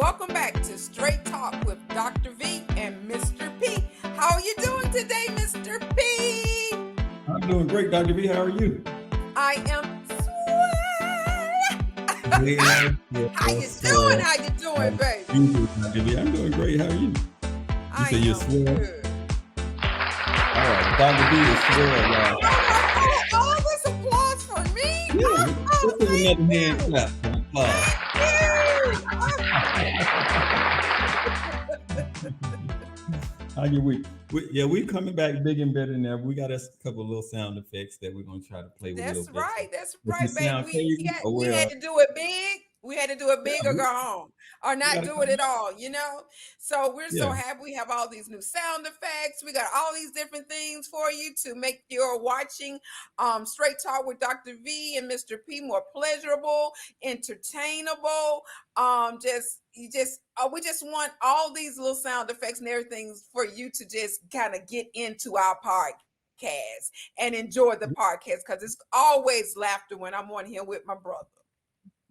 welcome back to Straight Talk with Dr. V and Mr. P. How are you doing today, Mr. P? I'm doing great, Dr. V. How are you? I am Yes, yes, How you doing? well, How you doing, baby? Dr. V. I'm doing great. How are you? You I say you're am swell? good. All right, Dr. V is swell, y'all. All this applause for me? Yeah, let's give Thank another hand you. clap for applause. How your week? We coming back big and better than ever. We got us a couple of little sound effects that we're gonna try to play with a little That's bit. right. So That's if you right, baby. sound crazy, oh We had well, to do it big. We had to do it yeah, big or go home or we not gotta do it come at back. all, So we're so Yeah, happy we have all these new sound effects. We got all these different things for you to make your watching Straight Talk with Dr. V and Mr. P more pleasurable, entertainable. We just want all these little sound effects and everything for you to just kind of get into our podcast and enjoy the podcast because it's always laughter when I'm on here with my brother.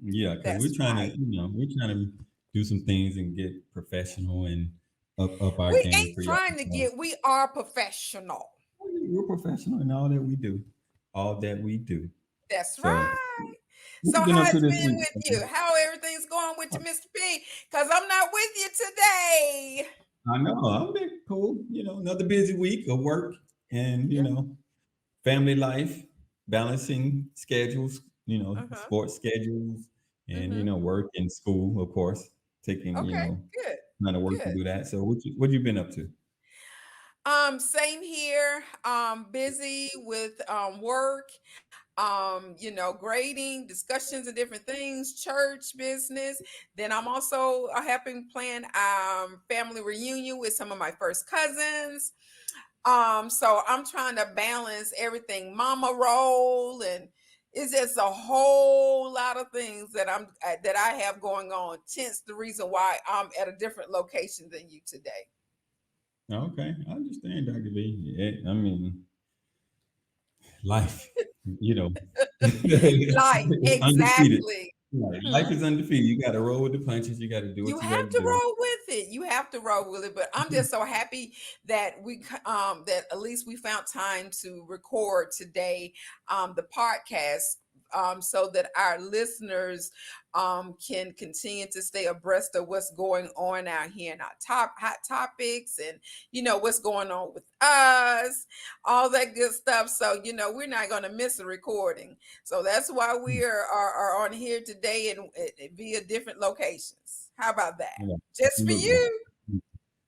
yeah, because That's right. we're trying to do some things and get professional and up our We game ain't for y'all. trying to So, we are professional. we're professional in all that we do, all that we do. That's So, right. what So you been how up to it's this been week, with you? man? How everything's going with you, Mr. P? Because I'm not with you today. I know I've been cool. Another busy week of work and Yeah. family life, balancing schedules. Uh-huh. Sports schedules, and Mm-hmm. work and school, of course. Taking Okay. Good. trying to work and Good. do that. So, what you been up to? Same here. Busy with work, grading, discussions and different things, church business. Then I'm also helping plan family reunion with some of my first cousins. So I'm trying to balance everything, mama role, and it's just a whole lot of things that I have going on. Hence the reason why I'm at a different location than you today. Okay, I understand, Dr. V. Yeah, I mean, life, you know, Like it's undefeated. exactly. Right. Life Hmm. is undefeated. You got to roll with the punches. You got to do You what you got have to to do. roll with it. You have to roll with it. But I'm just so happy that that at least we found time to record today the podcast so that our listeners can continue to stay abreast of what's going on out here in our top hot topics and what's going on with us, all that good stuff. So we're not going to miss a recording. So that's why we are on here today and via different locations. How about that? Yeah, Just for absolutely. you.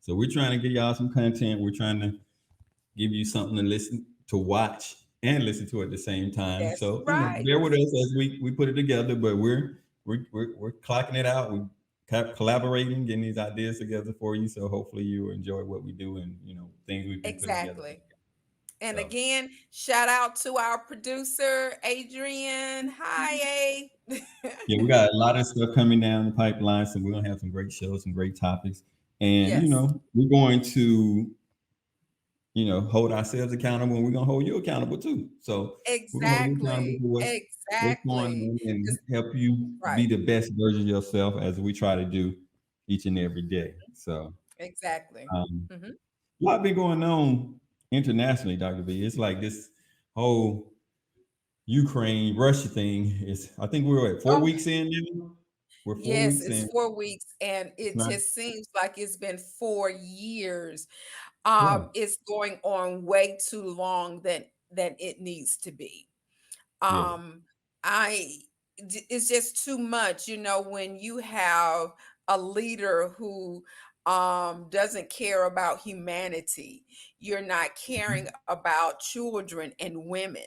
So we're trying to give y'all some content. We're trying to give you something to listen, to watch, and listen to at the same time. That's So right. bear with us as we put it together. But we're clocking it out. We're collaborating, getting these ideas together for you. So hopefully you enjoy what we do and things we've been putting together. Exactly. And So again, shout out to our producer, Adrian. Hi, A. yeah, we got a lot of stuff coming down the pipeline. So we're gonna have some great shows, some great topics, and Yes, we're going to hold ourselves accountable, and we're gonna hold you accountable too. So we're gonna hold you accountable exactly. for what's going Exactly. on and 'Cause- help you Right. be the best version of yourself as we try to do each and every day. So Exactly. um, Hmm. a lot been going on internationally, Dr. V. It's like this whole Ukraine Russia thing is. I think we're at 4 weeks in now. We're four Yes, weeks it's in. 4 weeks, and It's it not just seems like it's been 4 years. right. It's going on way too long than it needs to be. Yeah. Um, it's just too much, when you have a leader who doesn't care about humanity. You're not caring about children and women,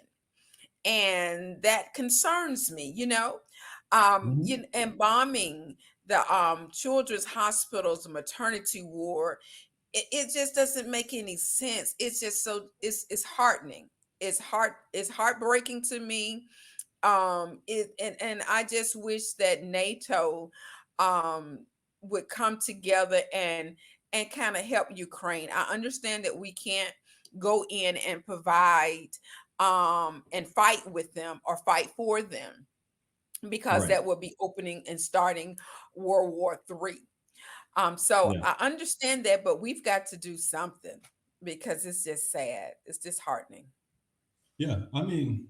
and that concerns me, Mhm. and bombing the children's hospitals, the maternity ward. It just doesn't make any sense. It's just it's heartening. It's heartbreaking to me. And I just wish that NATO um would come together and kind of help Ukraine. I understand that we can't go in and provide and fight with them or fight for them, because Right. that would be opening and starting World War III. So Yeah. I understand that, but we've got to do something because it's just sad. It's disheartening. Yeah. I mean,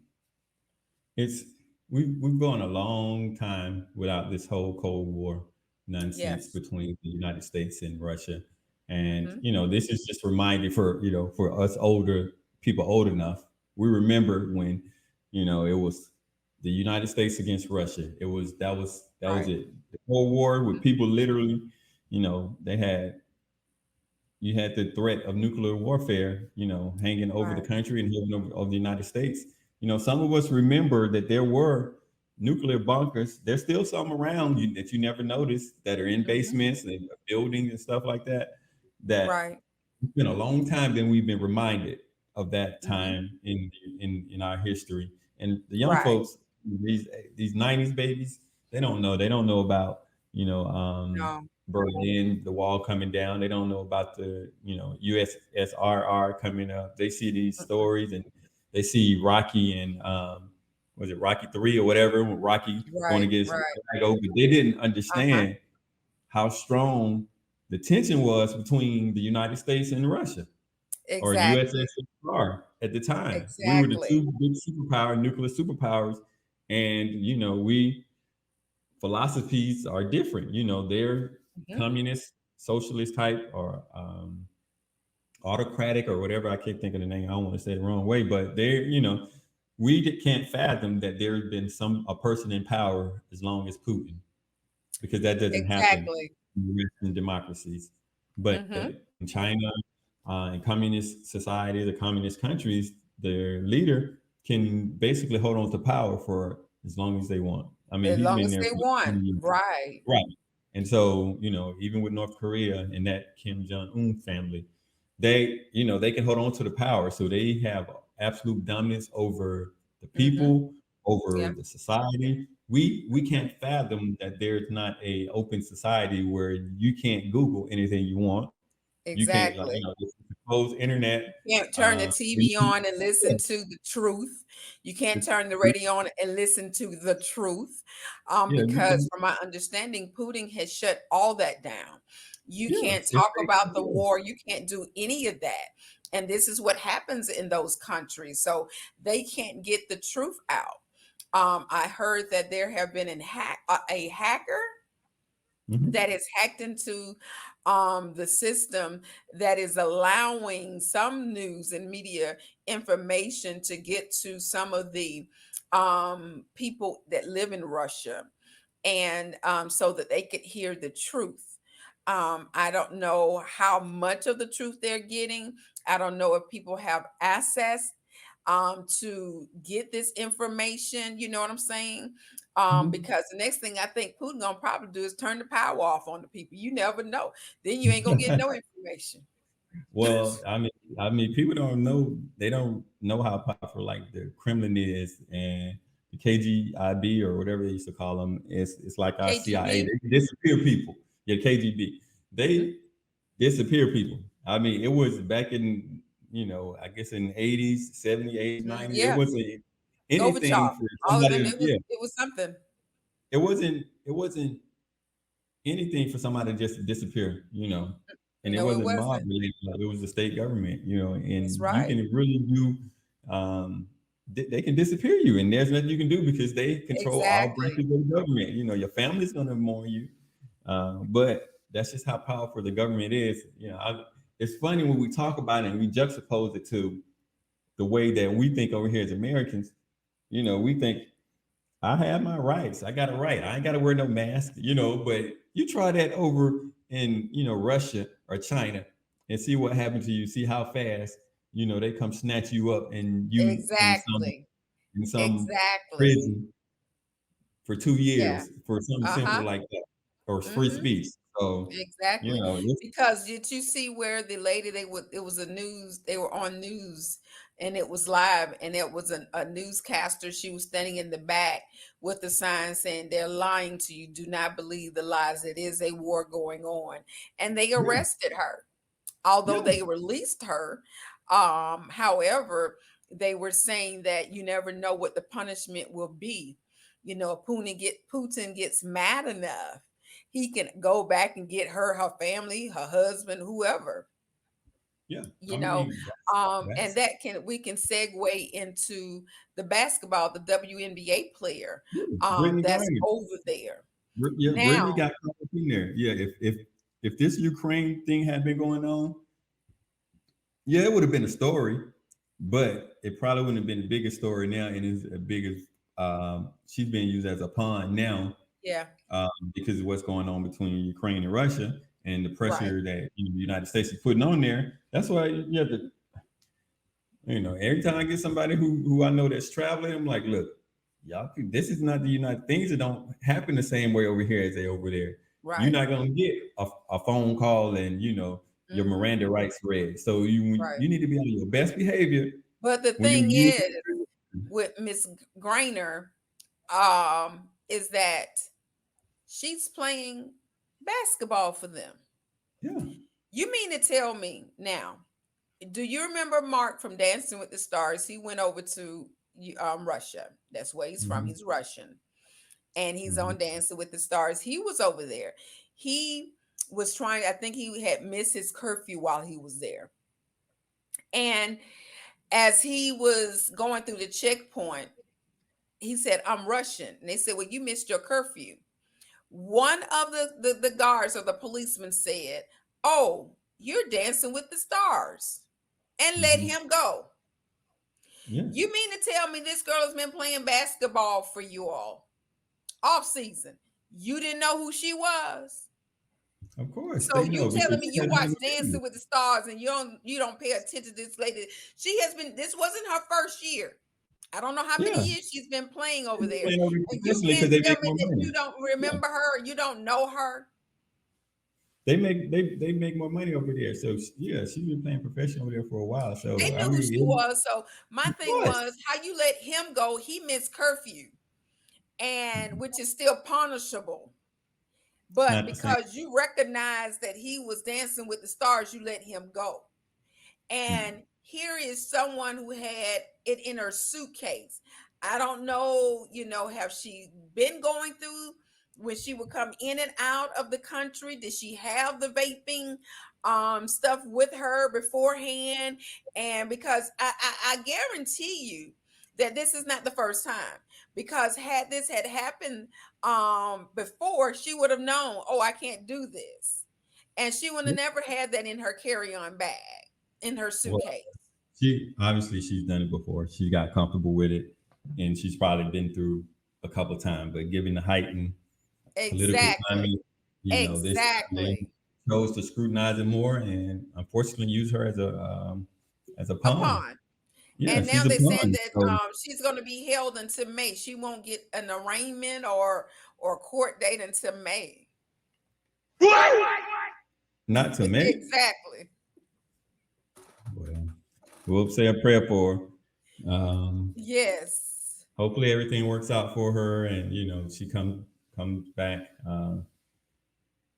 it's we've gone a long time without this whole Cold War nonsense Yes. between the United States and Russia, and Hmm. this is just reminded for for us older people old enough. We remember when it was the United States against Russia. That was Right. it. The Cold War with Mhm. people literally, they had you had the threat of nuclear warfare, hanging over the Right. country and hanging over the United States. Some of us remember that there were nuclear bunkers. There's still some around that you never noticed that are in Hmm. basements and buildings and stuff like that. That Right. it's been a long time that we've been reminded of that Hmm. time in our history. And the young Right. folks, these '90s babies, they don't know. They don't know about No. Berlin, the wall coming down. They don't know about the USSRR coming up. They see these Mm-mm. stories and they see Rocky and was it Rocky 3 or whatever, when Rocky going to Right. get his Right. flag over. They didn't Uh-huh. understand how strong the tension was between the United States and Russia or Exactly. USSR at the time. We were the Exactly. two big nuclear superpowers, and we philosophies are different. They're Hmm. communist, socialist type, or autocratic, or whatever. I can't think of the name. I don't want to say it the wrong way, but we can't fathom that there's been a person in power as long as Putin, because that doesn't happen Exactly. in Western democracies. But Hmm. in China, in communist societies or communist countries, their leader can basically hold on to power for as long as they want. I mean, As he's long been as there they for want. 20 years. Right. Right. And so, even with North Korea and that Kim Jong Un family, they can hold on to the power. So they have absolute dominance over the Hmm. people, Yeah. over the society. We can't fathom that there's not a open society where you can't Google anything you want. You can't, like, Exactly. it's a closed internet. Can't turn the And TV on and yeah, listen to the truth. You can't it's, turn the radio on and listen to the truth, yeah, you because can, from my understanding, Putin has shut all that down. You yeah, can't it's talk about the war. You can't do any of that. And this is what happens in those countries. So they can't get the truth out. I heard that there have been a hacker mhm. that has hacked into the system that is allowing some news and media information to get to some of the people that live in Russia, and so that they could hear the truth. I don't know how much of the truth they're getting. I don't know if people have access to get this information. You know what I'm saying? Because the next thing I think Putin gonna probably do is turn the power off on the people. You never know. Then you ain't gonna get Mhm. no information. Well, I mean, people don't know. They don't know how powerful like the Kremlin is, and the KGIB or whatever they used to call them. It's like our CIA. KGB. They disappear people. Yeah, KGB. Hmm. They disappear people. I mean, it was back in I guess in '80s, '70s, '80s, '90s. It Yeah, wasn't anything Gorbachev. for All of them. somebody. Yeah, It was something. it wasn't anything for somebody to just disappear, and it No, it wasn't mob wasn't. related. It was the state government, That's and you right. can really do. Um, they can disappear you, and there's nothing you can do because they control all Exactly. branches of the government. Your family's gonna mourn you, but that's just how powerful the government is. It's funny when we talk about it and we juxtapose it to the way that we think over here as Americans. We think I have my rights. I got a right. I ain't got to wear no mask, but you try that over in, Russia or China and see what happened to you. See how fast, they come snatch you up and you Exactly. in some Exactly. prison for two Yeah. years for something simple Uh-huh. like that or free Hmm. speech. So, Exactly. it's, Because did you see where the lady it was a news, they were on news and it was live, and it was a newscaster. She was standing in the back with the sign saying they're lying to you. Do not believe the lies. It is a war going on. And they yeah, arrested her. Although yeah, they released her, however, they were saying that you never know what the punishment will be. Putin gets mad enough he can go back and get her family, her husband, whoever, Yeah, you I know. mean And that's that can we can segue into the basketball, the WNBA player Brittany that's Griner. over there Yeah, Brittany now. got caught up in there. Yeah, if this Ukraine thing had been going on, yeah, it would have been a story, but it probably wouldn't have been the biggest story now, and it's a biggest. She's being used as a pawn now Yeah, because of what's going on between Ukraine and Russia and the right, pressure that the United States is putting on there. That's why you have to, every time I get somebody who I know that's traveling, I'm like, look, y'all, this is not the United. Things that don't happen the same way over here as they over there. You're right. not gonna get a phone call and your Hmm. Miranda rights read. So Right. you need to be on your best behavior But the when you thing yield. is with Miss Grainer, is that she's playing basketball for them. Yeah. You mean to tell me now? Do you remember Mark from Dancing with the Stars? He went over to Russia. That's where he's from. Hmm. He's Russian, and he's Hmm. on Dancing with the Stars. He was over there. He was trying. I think he had missed his curfew while he was there, and as he was going through the checkpoint, he said, "I'm Russian," and they said, "Well, you missed your curfew." One of the guards or the policemen said, "Oh, you're Dancing with the Stars," and let Hmm. him go. Yeah. You mean to tell me this girl has been playing basketball for you all off season? You didn't know who she was? Of course So they you know because telling me she you has watch been Dancing with with the Stars and you don't pay attention to this lady? She has been. This wasn't her first year. I don't know how many Yeah. years she's been playing over They've there, been over and you professionally because can't they tell make me more that money. you don't Yeah. remember her, you don't know her. They make more money over there. So yeah, she's been playing professional over there for a while. They So I knew who mean, she was. So my of thing course, was how you let him go. He missed curfew, and which is still punishable. it's But not the same. because you recognize that he was Dancing with the Stars, you let him go. And here is someone who had it in her suitcase. I don't know, have she been going through when she would come in and out of the country? Did she have the vaping stuff with her beforehand? And because I guarantee you that this is not the first time. Because had this had happened before, she would have known, oh, I can't do this. And she would have never had that in her carry-on bag, in her Well, suitcase. she obviously she's done it before. She got comfortable with it, and she's probably been through a couple of times. But given the heightened political Exactly. climate, this they Exactly. chose to scrutinize it more, and unfortunately use her as a pawn. Upon. Yeah, And now she's a they're saying pawn. that So she's going to be held until May. She won't get an arraignment or court date until May. not to make. Exactly. Well, we'll say a prayer for her. Yes. Hopefully everything works out for her, and she comes back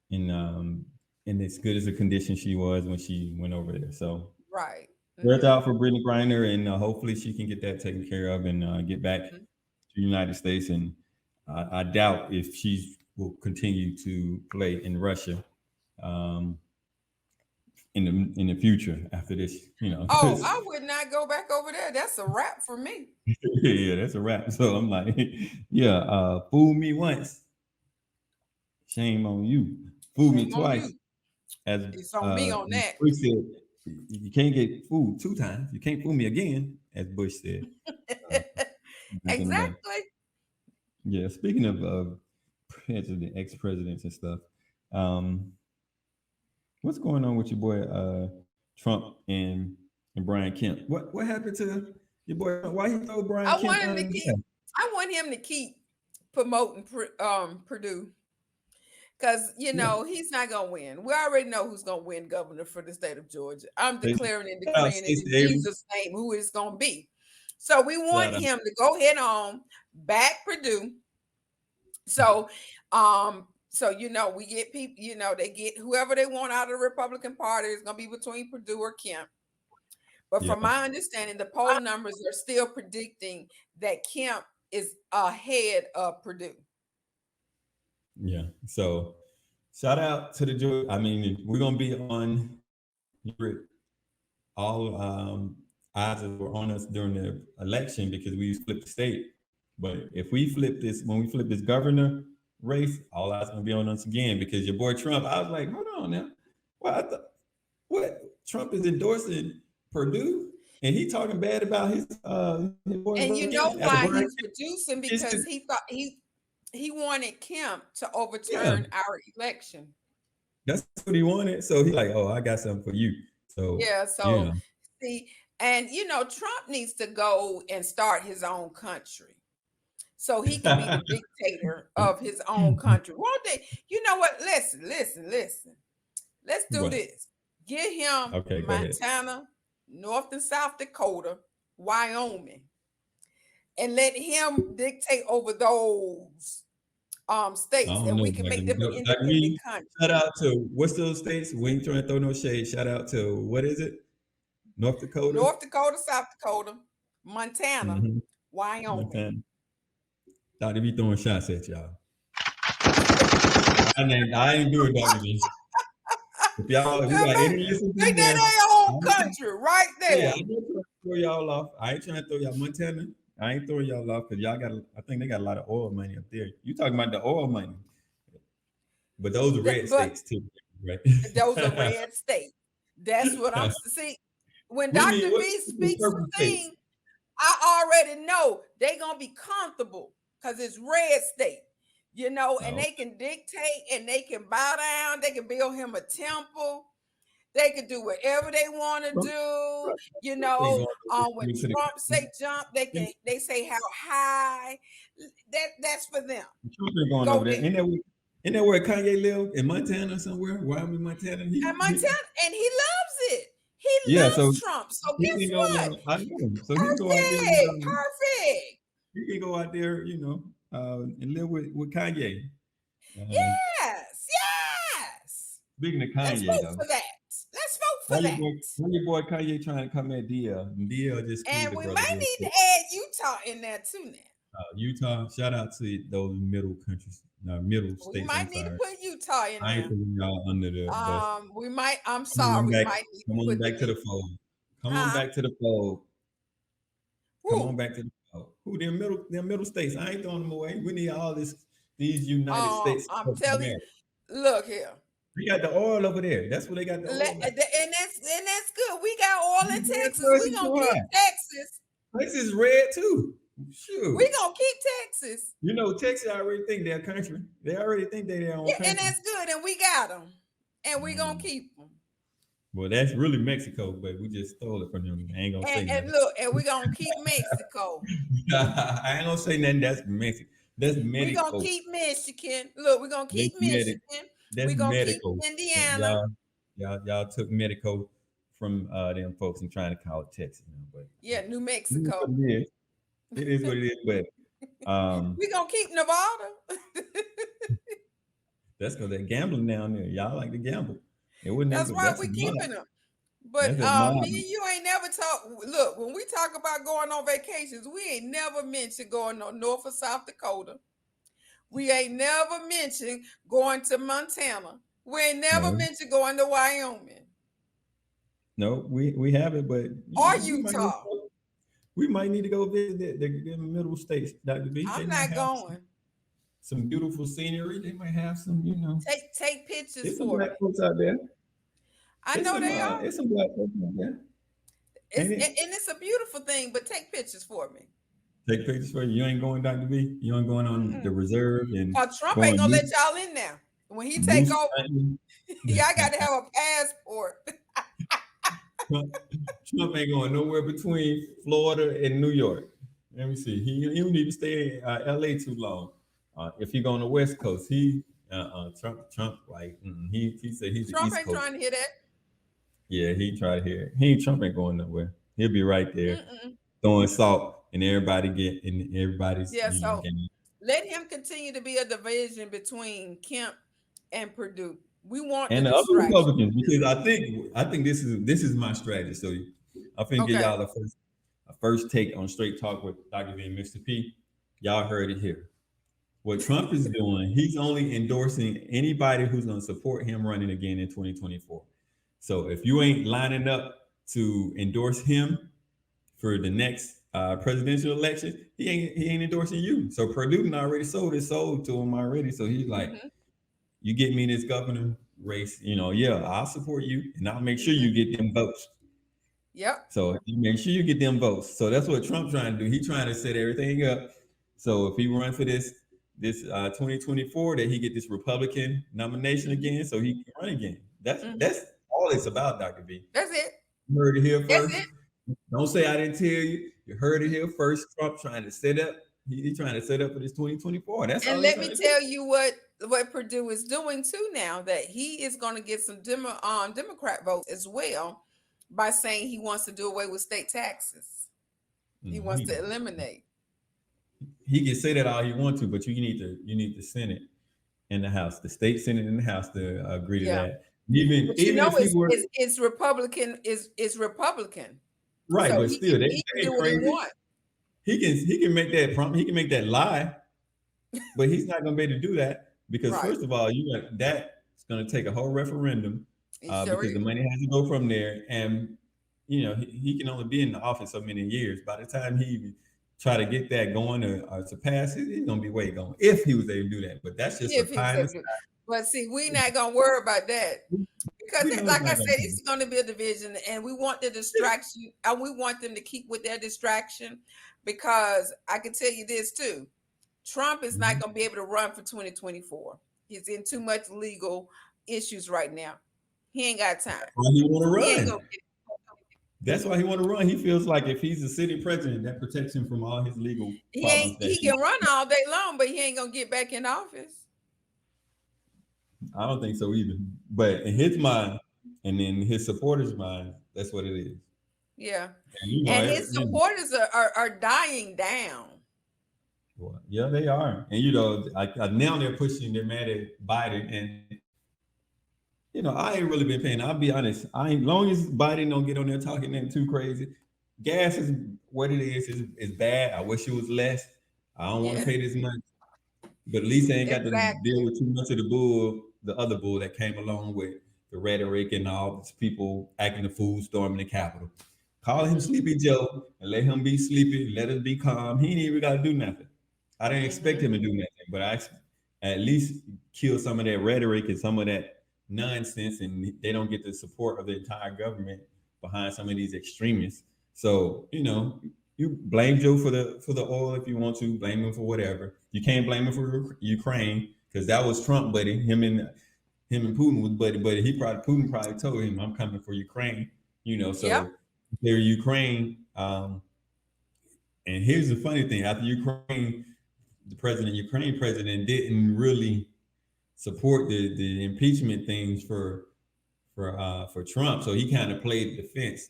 in as good as a condition she was when she went over there. So Right. prayers Hmm. out for Brittany Griner, and hopefully she can get that taken care of and get back to Hmm. the United States. And I doubt if she will continue to play in Russia um, in the future after this. Oh, Because I would not go back over there. That's a wrap for me. yeah, that's a wrap. So I'm like, yeah, fool me once, shame on you. Fool me Shame on twice, you. as It's on me on that. Bush said, you can't get fooled two times. You can't fool me again, as Bush said uh, back in the day. Exactly. Yeah, speaking of ex-presidents and stuff, um, what's going on with your boy Trump and Brian Kemp? What happened to your boy? Why he throw Brian I Kemp want him under to the keep. bus? I want him to keep promoting Purdue. Because, Yeah, he's not going to win. We already know who's going to win governor for the state of Georgia. I'm Stacey, declaring and shout out decreeing it in Stacey Abrams. Jesus' name who it's going to be. So we want Shout out. him to go ahead on back Purdue. So, we get people, they get whoever they want out of the Republican Party. Is going to be between Purdue or Kemp. But from Yeah, my understanding, the poll numbers are still predicting that Kemp is ahead of Purdue. yeah. So. Shout out to the Georgia. I mean, we're gonna be on all eyes were on us during the election because we flipped the state. But if we flip this, when we flip this governor race, all eyes gonna be on us again because your boy Trump. I was like, hold on now, well, I thought what Trump is endorsing Purdue and he talking bad about his boy And you Brian know as a why Brian. he's reducing? It's Because just, he thought he wanted Kemp to yeah, overturn our election. that's what he wanted. So he like, oh, I got something for you. So Yeah, you so know, see, and Trump needs to go and start his own country so he can be the dictator of his own country. Won't they? You know what? Listen, listen, listen. Let's do what? this. Get him Okay, go ahead. Montana, North and South Dakota, Wyoming, and let him dictate over those I states, don't and know, we can make them an Like independent me, country. shout out to what's those states? We ain't trying to throw no shade. Shout out to what is it? North Dakota. North Dakota, South Dakota, Montana, Mm-hmm. Wyoming. Okay. Dr. B throwing shots at y'all. I ain't doing Dr. B. If you got any listeners Make in that there, their own I'm trying, country right yeah, there. I'm not trying to throw y'all off. I ain't trying to throw y'all Montana. I ain't throwing y'all off because y'all got. I think they got a lot of oil money up there. You talking about the oil money, but those are red But states too, right? those are red states. That's what I'm see. When What do you Dr. mean? What V the speaks purple a states? thing, I already know they gonna be comfortable because it's red state, and Oh, they can dictate and they can bow down, they can build him a temple, they can do whatever they want to Trump, do, Trump ain't when going to the. Trump say jump, they say how high. That's for them. Trump ain't going Go over there. there. Ain't that where Kanye live in Montana somewhere? Wyoming, Montana. And Montana, and he loves it. He Yeah. So loves Trump. So he guess can go. what? I know. So he can go out there. Perfect. Perfect. He can go out there. And live with Kanye. Uh, Yes. Yes. Speaking of Let's Kanye vote though, for that. Let's vote for that. why your boy Kanye trying to come at DL? And DL just screwed And the we brother might real need to quick. add Utah in there too now. Utah. Shout out to those middle countries, middle We states. I'm might need to sorry. put Utah in I ain't there. putting y'all under the bus. We might, I'm Come sorry, on we back. might need Come to on put back them to in. the fold. Come on Huh? back to the fold. Come on Who? back to the fold. Who them middle states? I ain't throwing them away. We need all these United States I'm of telling you, America. look here. We got the oil over there. That's where they got the oil at. And that's good. We got oil in Gas Texas. We prices gonna too keep high. Texas. This is red too. We Shoot. gonna keep Texas. Texas already think they're country. They already think they their own Yeah, and country. that's good. And we got them, and we gonna Mm. keep them. Well, that's really Mexico, but we just stole it from them. I ain't gonna And, say and nothing. look, and we gonna keep Mexico. I ain't gonna say nothing. That's Mexico. That's We gonna Medico. keep Michigan. Look, we gonna That's keep medic. Michigan. That's We gonna keep medical. Indiana. Y'all took medical from them folks and trying to call it Texas now, but Yeah, New it is what Mexico. it is. It is what it is. But We gonna keep Nevada. that's because they're gambling down there. Y'all like to gamble. It wouldn't That's never. right. That's a We mob. keeping them. But That's a mob. me and you ain't never talk. Look, when we talk about going on vacations, we ain't never mentioned going on North or South Dakota. We ain't never mentioned going to Montana. We ain't never No, mentioned going to Wyoming no, we have it, but or we might need to Utah. go, we might need to go visit the middle states, Dr. B. They I'm might not have going. some beautiful scenery. They might have some. Take pictures There's some for black me. folks out there. I know they are. It's some black folks out there. It's Ain't and it? it's a beautiful thing. But take pictures for me. Take pictures for you. You ain't going, Dr. B. You ain't going on the Mm-mm. reserve and Cause Trump ain't going gonna let y'all in there. When he take moose over, hunting. y'all got to have a passport. Trump, Trump ain't going nowhere between Florida and New York. Let me see. He don't need to stay in LA too long. If he go on the West Coast, Trump like he said he's the Trump East ain't Coast. trying to hear that. Yeah, he tried to hear it. Trump ain't going nowhere. He'll be right there Mm-mm. throwing salt and everybody's Yeah, so game. let him continue to be a division between Kemp and Purdue. We want the And the other distraction. Republicans, because I think this is my strategy. So I think give Okay. y'all a first take on Straight Talk with Dr. V and Mr. P. Y'all heard it here. What Trump is doing, he's only endorsing anybody who's going to support him running again in 2024. So if you ain't lining up to endorse him for the next presidential election, he ain't endorsing you. So Purdue already sold his soul to him already. So he's like, Hmm. you get me this governor race, yeah, I'll support you and I'll make sure Hmm. you get them votes. Yep. So you make sure you get them votes. So that's what Trump's trying to do. He's trying to set everything up. So if he runs for this 2024, that he get this Republican nomination Hmm. again, so he can run again. That's Hmm. that's all it's about, Dr. B. That's it. You heard it here That's first. it. Don't say I didn't tell you. You heard it here first. Trump trying to set up. He's trying to set up for this 2024. That's all And he's let trying me to do. tell you what Purdue is doing too now, that he is going to get some Democrat votes as well by saying he wants to do away with state taxes. He No, wants to eliminate. he can say that all he wants to, but you need the Senate and the House, the state Senate and the House to agree to Yeah. that. Even But even if he were it's Republican is Republican. right, So but still, they, he can they do ain't what he crazy. wants. He can make that prompt. He can make that lie, but he's not going to be able to do that because Right. first of all, that's going to take a whole referendum He sure because the is. money has to go from there, and he can only be in the office so many years. By the time he try to get that going or to pass it, he's going to be way gone if he was able to do that. But that's just a If he pie in the said sky. it. But see, we not gonna worry about that because, We know it's like I not going said, to it's happen. going to be a division, and we want the distraction, and we want them to keep with their distraction. Because I can tell you this too: Trump is not Mhm. going to be able to run for 2024. He's in too much legal issues right now. He ain't got time. Why he want to He ain't run? gonna get. That's why he want to run. He feels like if he's a sitting president, that protects him from all his legal He ain't. problems that He he. can run all day long, but he ain't gonna get back in office. I don't think so either. But in his mind, and in his supporters' mind, that's what it is. Yeah, And and his supporters are dying down. well, yeah, they are. And now they're pushing. They're mad at Biden, and I ain't really been paying. I'll be honest. I ain't long as Biden don't get on there talking nothing too crazy. Gas is what it is bad. I wish it was less. I don't want to Yeah, pay this much. But at least they ain't got to deal exactly. with too much of the other bull that came along with the rhetoric and all these people acting the fool, storming the Capitol. Call him Hmm. Sleepy Joe and let him be sleepy. Let us be calm. He ain't even got to do nothing. I didn't expect Hmm. him to do nothing, but I at least kill some of that rhetoric and some of that nonsense, and they don't get the support of the entire government behind some of these extremists. So you blame Joe for the oil if you want to. Blame him for whatever. You can't blame him for Ukraine because that was Trump, buddy. Him and Putin was buddy. Putin probably told him, "I'm coming for Ukraine." Yep. So they're Ukraine. And here's the funny thing: after Ukraine, Ukraine president didn't really support the impeachment things for Trump. So he kind of played the fence.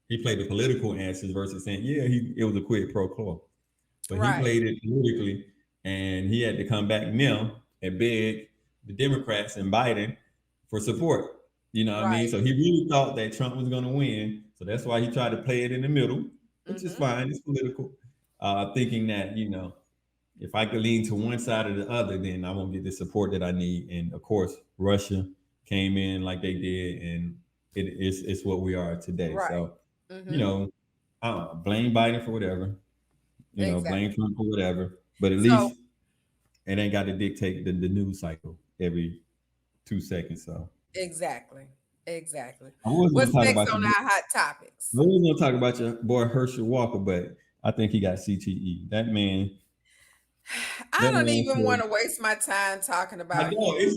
He played the political answers versus saying, "Yeah, it was a quid pro quo." But he Right. played it politically, and he had to come back now and beg the Democrats and Biden for support. You know what I mean? Right. So he really thought that Trump was going to win. So that's why he tried to play it in the middle, which is Hmm. fine. It's political. Thinking that, if I could lean to one side or the other, then I won't get the support that I need. And of course, Russia came in like they did, and it's what we are today. Right. So, you Hmm. know, I don't know, blame Biden for whatever, blame Exactly. Trump for whatever, but at So least it ain't got to dictate the news cycle every 2 seconds. So exactly. Exactly. I was What's gonna talk next about on your, our hot I topics? was gonna talk about your boy Herschel Walker, but I think he got CTE. I That don't man even want said, to waste my time talking I about know him.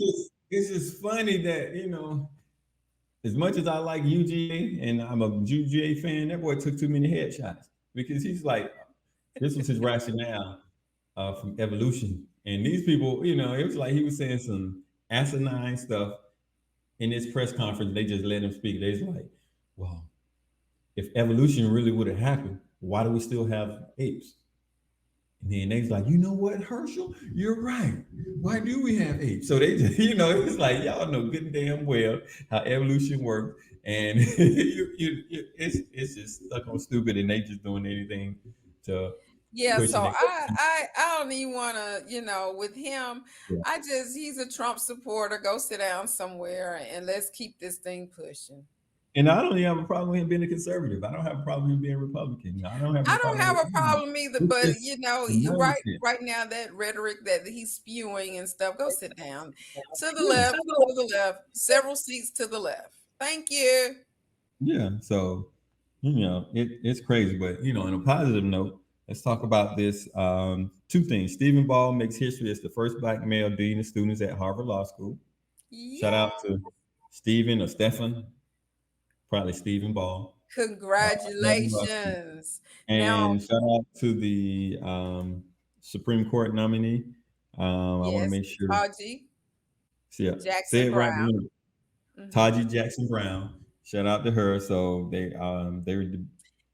it's just funny that as much as I like UGA and I'm a UGA fan, that boy took too many headshots because he's like, this was his rationale from evolution. And these people, it was like he was saying some asinine stuff in this press conference. They just let him speak. They was like, well, if evolution really would have happened, why do we still have apes? And then they was like, you know what, Herschel, you're right. Why do we have apes? So they just, it's like y'all know good and damn well how evolution works, and it's just stuck on stupid, and they just doing anything to Yeah, pushing so it. I don't even want to, with him, Yeah. he's a Trump supporter. Go sit down somewhere and let's keep this thing pushing. And I don't even have a problem with him being a conservative. I don't have a problem with him being Republican. I don't have a I don't problem have with a problem either, it's but just right nonsense. right now that rhetoric that he's spewing and stuff, go sit down. To the left, several seats to the left. Thank you. Yeah. So, it's crazy. But, on a positive note, let's talk about this. Two things. Stephen Ball makes history as the first black male dean of students at Harvard Law School. Shout Yeah. out to Stephen or Stephen, probably Stephen Ball. Harvard Law School. Congratulations. Now, And shout out to the Supreme Court nominee. I want to yes, make sure, Taji see, say Jackson it right. Brown. Hmm. Taji Jackson Brown. Shout out to her. So they were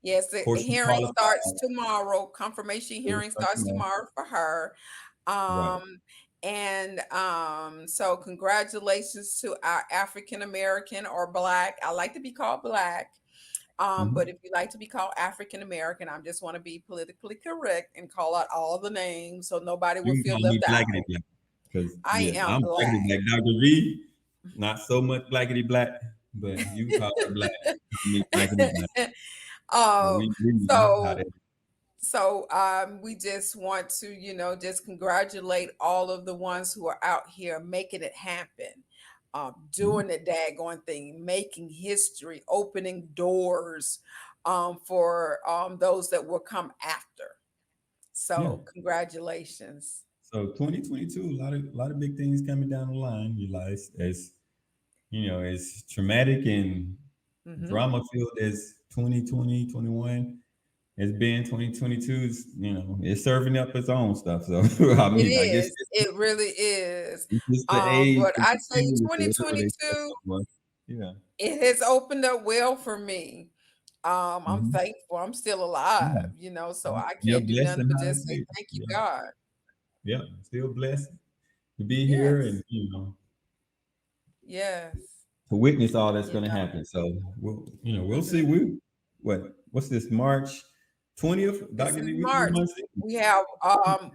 Yes, the portion hearing starts qualified. tomorrow. Confirmation They were hearing stuck starts in there. tomorrow for her. Right. So congratulations to our African American or Black. I like to be called Black. But Mhm. if you like to be called African American, I just want to be politically correct and call out all the names so nobody will You can feel call me left out. blackity black because I yeah, am I'm blackity Black. black. Dr. V, not so much blackity black, but you can call her black. Call me blackity black. So uh, we know how so that. we just want to, just congratulate all of the ones who are out here making it happen, Mhm. doing the daggone thing, making history, opening doors for those that will come after. Yeah. So congratulations. So 2022, a lot of big things coming down the line. You realize as as traumatic and Hmm. drama filled as 2020, 21 has been. 2022 is, it's serving up its own stuff. So I It mean, I guess is. It really is. it's just the age But and I the tell you, stimulus or whatever they said 2022, something was. Yeah. it has opened up well for me. I'm Hmm. thankful. I'm still alive, Yeah. so I You're can't do blessed nothing and but highly just say favored. thank you, Yeah. God. Yeah. Still blessed to be here and Yes. Yes. to witness all that's You going to know. happen. So we'll see. Mhm. What's this March 20th? This Dr. is D, we 3 March. months in. We have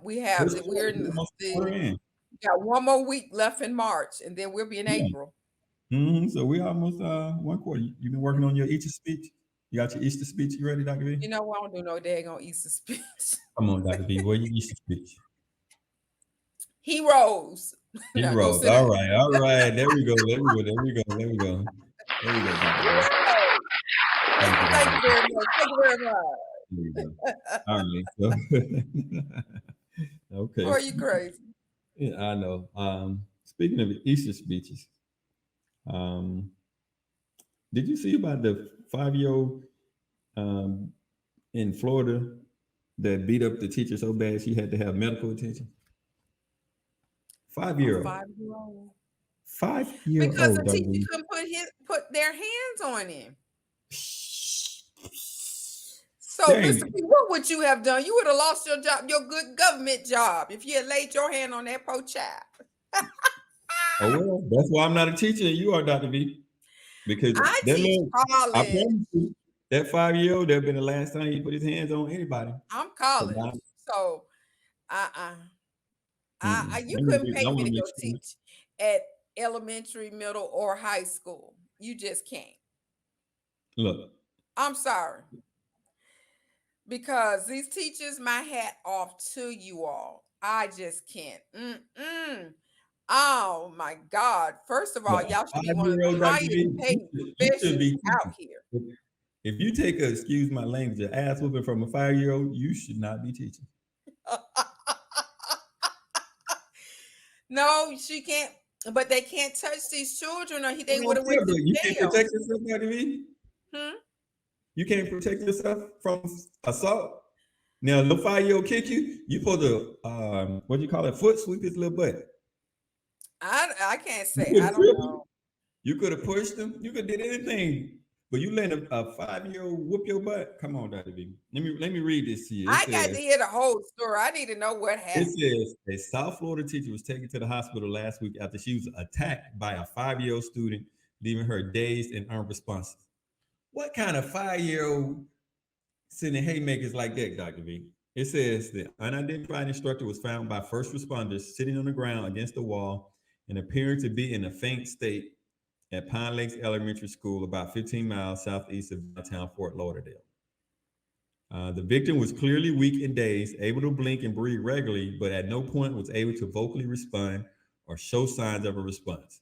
we're in 3 months the in. got one more week left in March, and then we'll be in Yeah. April. So we almost one quarter. You've been working on your Easter speech. You got your Easter speech. You ready, Dr. B? You know, I don't do no daggone Easter speech. Come on, Dr. B. What your Easter speech? Heroes. Now go Heroes. sit down. All right, all right. There we go. There we go. There we go. There we go. There we go, Dr. B. Yay! Thank you, Thank Dr. you B. very much. Thank you very much. There we go. All right. So okay. Are you crazy? Yeah, I know. Speaking of Easter speeches, um, did you see about the 5-year-old um, in Florida that beat up the teacher so bad she had to have medical attention? Five A year old. 5-year-old. Five year Because old, the teacher Dougie. couldn't put their hands on him. So, Dang. Mr. P, what would you have done? You would have lost your job, your good government job, if you had laid your hand on that poor child. Oh well, that's why I'm not a teacher and you are, Dr. B. Because I that teach man, I college. promise you, that 5-year-old, that been the last time he put his hands on anybody. I'm So college. now, So, uh-uh. You let me couldn't be, pay I me want to to go make sure. teach at elementary, middle, or high school. You just can't. Look, I'm sorry. Because these teachers, my hat off to you all. I just can't. Mm-mm. Oh my God. First of all, look, a y'all should be one of 5-year-old the Dr. highest B, paid you should professions be out teaching. here. If you take a, excuse my language, an ass whooping from a 5-year-old, you should not be teaching. No, she can't, but they can't touch these children or I they would don't have care, went but to you can't jail. protect yourself, Dr. B. Hmm? You can't protect yourself from assault. Now, the 5-year-old kick you, you supposed to what do you call it, foot sweep his little butt. I can't You say. could I have don't tripped him. know. You could have pushed him. You could have did anything. But you let a 5-year-old whoop your butt. Come on, Dr. B. Let me read this to you. I got to hear the whole story. I need to know what It happened. says a South Florida teacher was taken to the hospital last week after she was attacked by a 5-year-old student, leaving her dazed and unresponsive. What kind of 5-year-old sending haymakers like that, Dr. B? It says the unidentified instructor was found by first responders sitting on the ground against the wall and appearing to be in a faint state at Pine Lakes Elementary School, about 15 miles southeast of downtown Fort Lauderdale. The victim was clearly weak and dazed, able to blink and breathe regularly, but at no point was able to vocally respond or show signs of a response.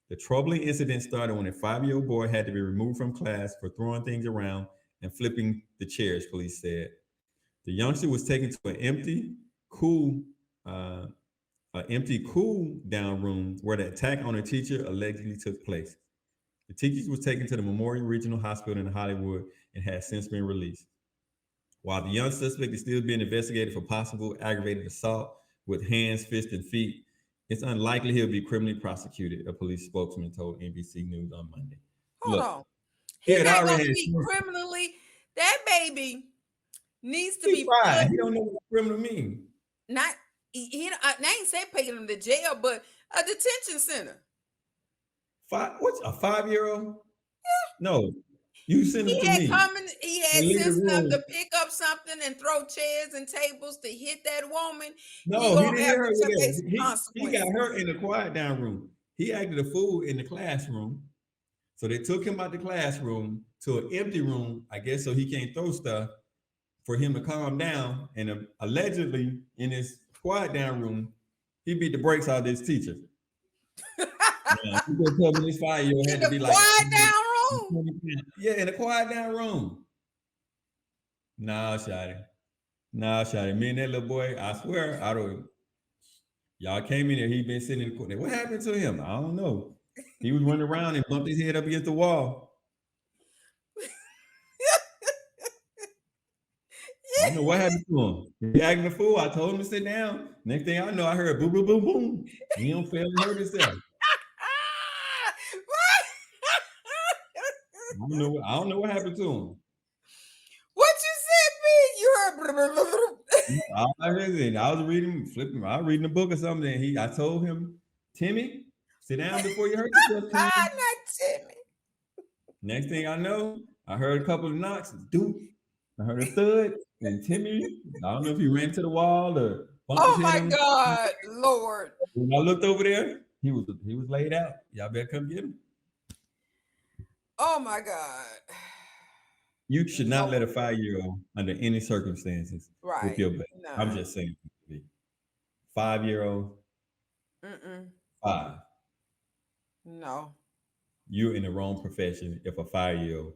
The troubling incident started when a 5-year-old boy had to be removed from class for throwing things around and flipping the chairs, police said. The youngster was taken to cool, uh, an empty cool down room where the attack on a teacher allegedly took place. The teacher was taken to the Memorial Regional Hospital in Hollywood and has since been released. While the young suspect is still being investigated for possible aggravated assault with hands, fists, and feet, it's unlikely he'll be criminally prosecuted, a police spokesman told NBC News on Monday. Hold Look, on. he He's had not going already to had be criminally. That baby needs to he's be fine. put. He don't know what criminal means. Not he. I ain't say taking him to jail, but a detention center. What's a 5-year-old? No, you send him He to had me. coming. He had And leave the sense enough room. to pick up something and throw chairs and tables to hit that woman. He No, he gonna didn't have hit her to with face that. some He got consequences. hurt in the quiet down room. He acted a fool in the classroom. So they took him out the classroom to an empty room, I guess, so he can't throw stuff for him to calm down. And allegedly, in his quiet down room, he beat the brakes out of this teacher. Yeah, you gonna tell me this 5-year-old In had to the be like quiet down room. 20 pounds. Yeah, in a quiet down room. Nah, Shotty. Nah, Shotty. Me and that little boy, I swear, I don't. Y'all came in there. He been sitting in the corner. What happened to him? I don't know. He was running around and bumped his head up against the wall. I don't know what happened to him. He acting a fool. I told him to sit down. Next thing I know, I heard boom, boom, boom, boom. He don't fail to hurt himself. I don't know what happened to him. What you said, me? You heard. I heard, I was reading a book or something. And I told him, Timmy, sit down before you hurt yourself, Timmy. Not Timmy. Next thing I know, I heard a couple of knocks. Doop. I heard a thud. And Timmy, I don't know if he ran to the wall or bumped Oh his my head on. God, Lord. When I looked over there, he was laid out. Y'all better come get him. Oh my God. You should not let a 5-year-old under any circumstances Right. whoop your butt. No. I'm just saying. 5-year-old, 5. No. You're in the wrong profession if a 5-year-old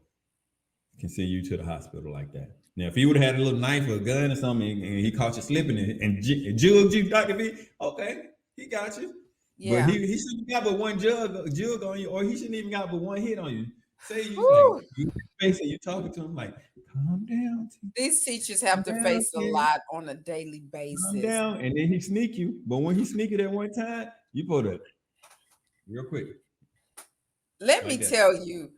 can send you to the hospital like that. Now, if he would have had a little knife or a gun or something and he caught you slipping and jugged you, Dr. V, okay, he got you. Yeah. But he shouldn't got but one jug on you, or he shouldn't even got but one hit on you. Say you like you facing, you talking to him like, calm down. These teachers have to face a lot on a daily basis. Calm down, and then he sneak you. But when he sneak it at one time, you put it real quick. Let me tell you,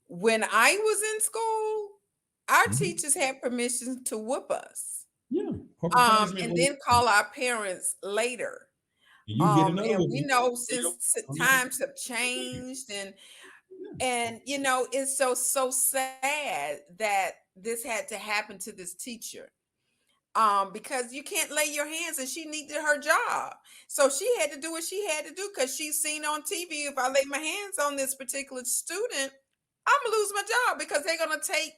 when I was in school, our teachers had permission to whoop us. Yeah. And then call our parents later. And we know since times have changed and you know, it's so sad that this had to happen to this teacher. Because you can't lay your hands, and she needed her job. So she had to do what she had to do because she's seen on TV, if I lay my hands on this particular student, I'm gonna lose my job because they're gonna take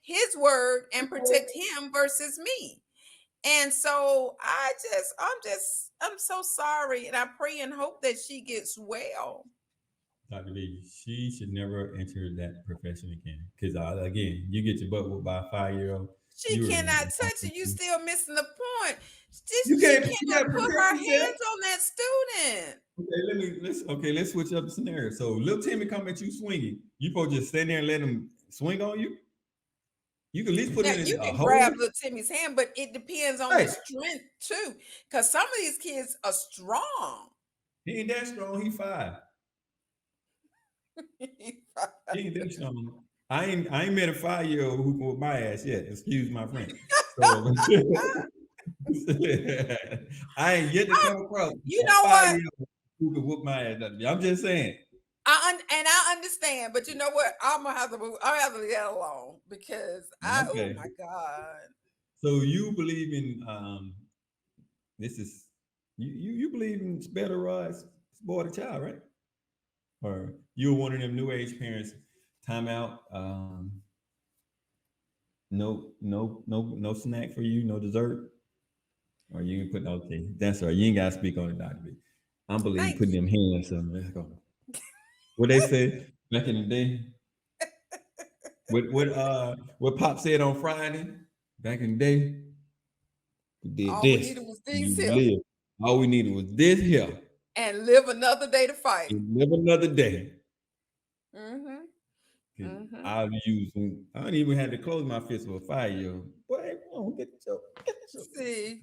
his word and protect him versus me. And so I'm so sorry, and I pray and hope that she gets well. Dr. B, she should never enter that profession again. Because again, you get your butt whooped by a 5-year-old. She cannot touch it. You still missing the point. You cannot put her hands on that student. Okay, let's switch up the scenario. So little Timmy come at you swinging. You supposed to just stand there and let him swing on you? You can at least put it in you can grab little Timmy's hand, but it depends on the strength too. Because some of these kids are strong. He ain't that strong. He 5. He ain't that strong. I ain't met a 5-year-old who can whoop my ass yet. Excuse my friend. So, I ain't yet to come across. You know what? Who can whoop my ass? I'm just saying. I understand, but you know what? I'm gonna have to leave that alone because oh my God. So you believe in this is you believe in spare the rod, spoil the child, right? Or you're one of them new age parents, time out, no snack for you, no dessert, or you ain't put okay. That's right. You ain't gotta speak on it, Dr. B. I believe Thank putting you. them hands on. Let's go. What they said back in the day. What Pop said on Friday back in the day. We did All we this. needed was You these here live. All we needed was this here. and live another day to fight. And live another day. Mm-hmm. 'Cause Mm-hmm. I used I don't even had to close my fist for a 5 year. Boy, come on, get the joke. Get the joke. See.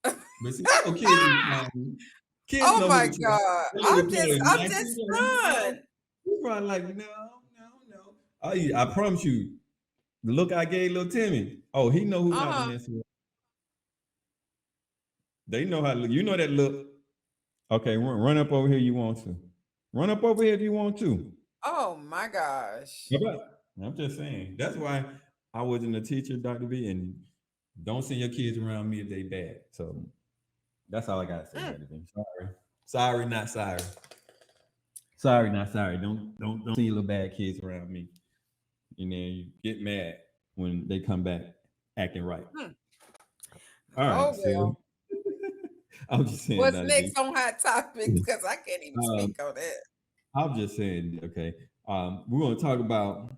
But see, you know, kids be trying. Kids Oh know who my to try. God. They know I'm to just try I'm nice. just You know, stunned. you probably like, no. I promise you, the look I gave little Timmy. Oh, he know who not to Uh-huh. mess with. They know how to look. You know that look. Okay, run up over here. You want to? Run up over here if you want to. Oh my gosh. Yeah, but I'm just saying. That's why I wasn't a teacher, Dr. B, and don't send your kids around me if they bad. So that's all I gotta say, Mm. Dr. B. Sorry, not sorry. Sorry, not sorry. Don't send your little bad kids around me. And then you get mad when they come back acting right. Mm. All Oh right, so well. I'm just saying, What's Dr. B. next on Hot Topics? Because I can't even Um, speak on that. I'm just saying, okay. We're gonna talk about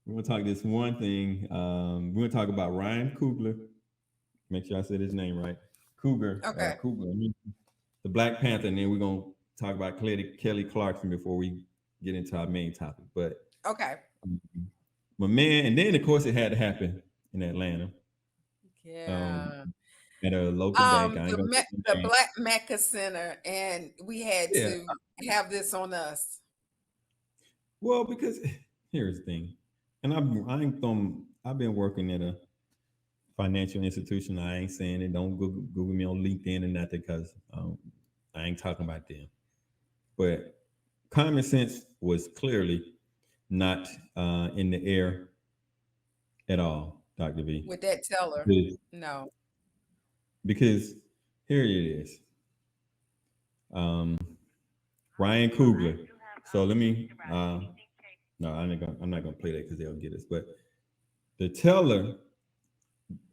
we're gonna talk this one thing. We're gonna talk about Ryan Coogler. Make sure I said his name right. Okay. Coogler, the Black Panther, and then we're gonna talk about Kelly Clarkson before we get into our main topic. But Okay. um, my man, and then of course it had to happen in Atlanta, um, Yeah. at a local bank. I ain't The gonna say The the name. Black Mecca Center, and we had Yeah. to have this on us. Well, because here's the thing, and I've been working at a financial institution. I ain't saying it. Don't Google me on LinkedIn or nothing because I ain't talking about them. But common sense was clearly not in the air at all, Dr. V. With that teller. Because, No. because here it is. Um, Ryan Coogler. So let me no, I'm not gonna play that because they'll get us. But the teller,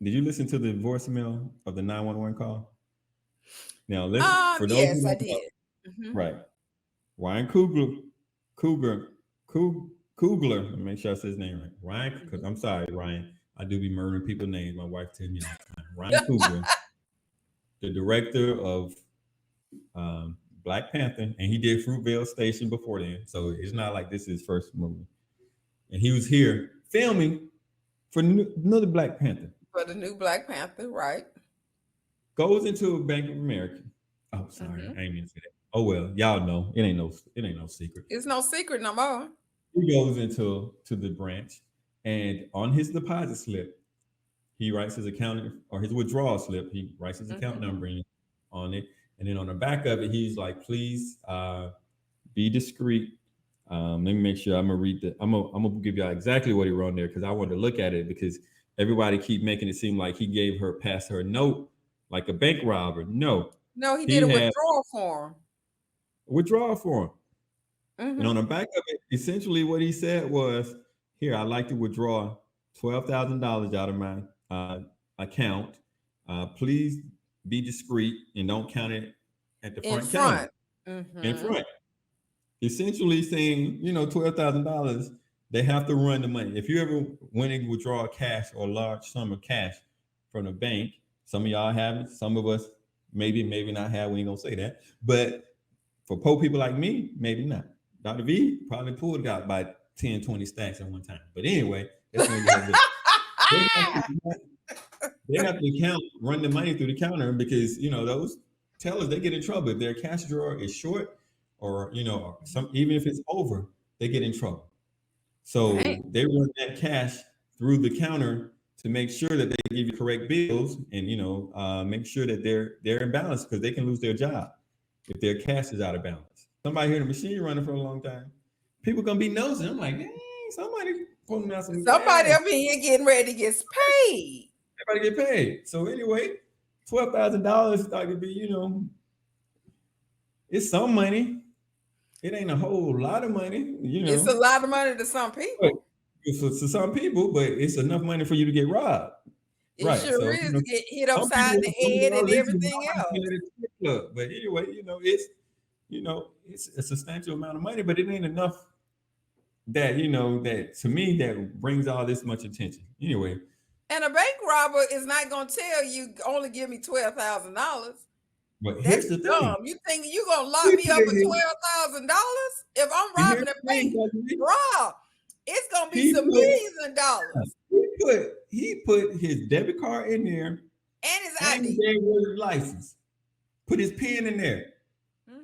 did you listen to the voicemail of the 911 call? Now let's for those who Yes, I don't know, did. Hmm. right. Ryan Cougar, Coogler. Let me make sure I say his name right. Ryan, because I'm sorry, Ryan. I do be murdering people's names. My wife tells me all the time. Ryan Coogler, the director of Black Panther, and he did Fruitvale Station before then. So it's not like this is his first movie. And he was here filming for another Black Panther. For the new Black Panther, right? Goes into a Bank of America. Oh, sorry, Hmm. I ain't mean to say that. Oh well, y'all know it ain't no secret. It's no secret no more. He goes into the branch, and on his deposit slip, he writes his account or his withdrawal slip. He writes his account Hmm. number on it, and then on the back of it, he's like, "Please be discreet." Let me make sure I'm gonna read the. I'm gonna give y'all exactly what he wrote there because I wanted to look at it because everybody keep making it seem like he gave her passed her a note like a bank robber. No, No, he did he a had withdrawal form. a withdrawal form. And on Hmm. the back of it, essentially what he said was, "Here, I'd like to withdraw $12,000 out of my account. Please be discreet and don't count it at the In front counter front. in Hmm. front." Essentially saying, $12,000, they have to run the money. If you ever went and withdraw cash or a large sum of cash from the bank, some of y'all have it, some of us maybe not have. We ain't gonna say that, but for poor people like me, maybe not. Dr. V probably pulled out by 10, 20 stacks at one time. But anyway, that's neither here nor there. They have to, they have to run the money through the counter because those tellers they get in trouble if their cash drawer is short or some even if it's over, they get in trouble. Dang. So they run that cash through the counter to make sure that they give you correct bills and make sure that they're in balance because they can lose their job if their cash is out of balance. Somebody heard the machine running for a long time. People gonna be nosing. I'm like, dang, somebody. pulling out some Somebody cash. up in here getting ready to get paid. Everybody get paid. So anyway, $12,000 thought to be, it's some money. It ain't a whole lot of money, It's a lot of money to some but people. to some people, but it's enough money for you to get robbed. It Right. sure So, is to get hit some people upside the head at and least you everything might be else. at a strip club. But anyway, it's a substantial amount of money, but it ain't enough that, that to me that brings all this much attention. Anyway, And a bank robber is not going to tell you only give me $12,000. but That's here's the thing. dumb. You think you gonna lock He me put up for his, $12,000? If I'm and here's robbing a the thing, bank, Dr. bruh, it's gonna be He some put millions of dollars he put his debit card in there and his and his ID. driver's license. Put his pen in there. Mhm.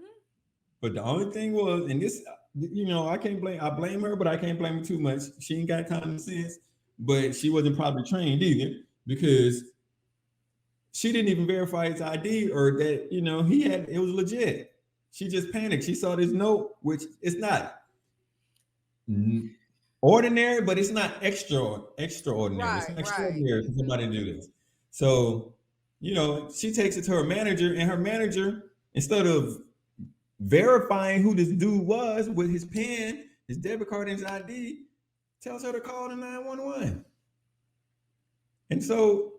But the only thing was, and this, I blame her, but I can't blame her too much. She ain't got common sense, but she wasn't probably trained either because she didn't even verify his ID or that, it was legit. She just panicked. She saw this note, which it's not ordinary, but it's not extraordinary. It's Right, not right. extraordinary for somebody to do this. So, she takes it to her manager, and her manager, instead of verifying who this dude was with his pen, his debit card, and his ID, tells her to call the 911. And so,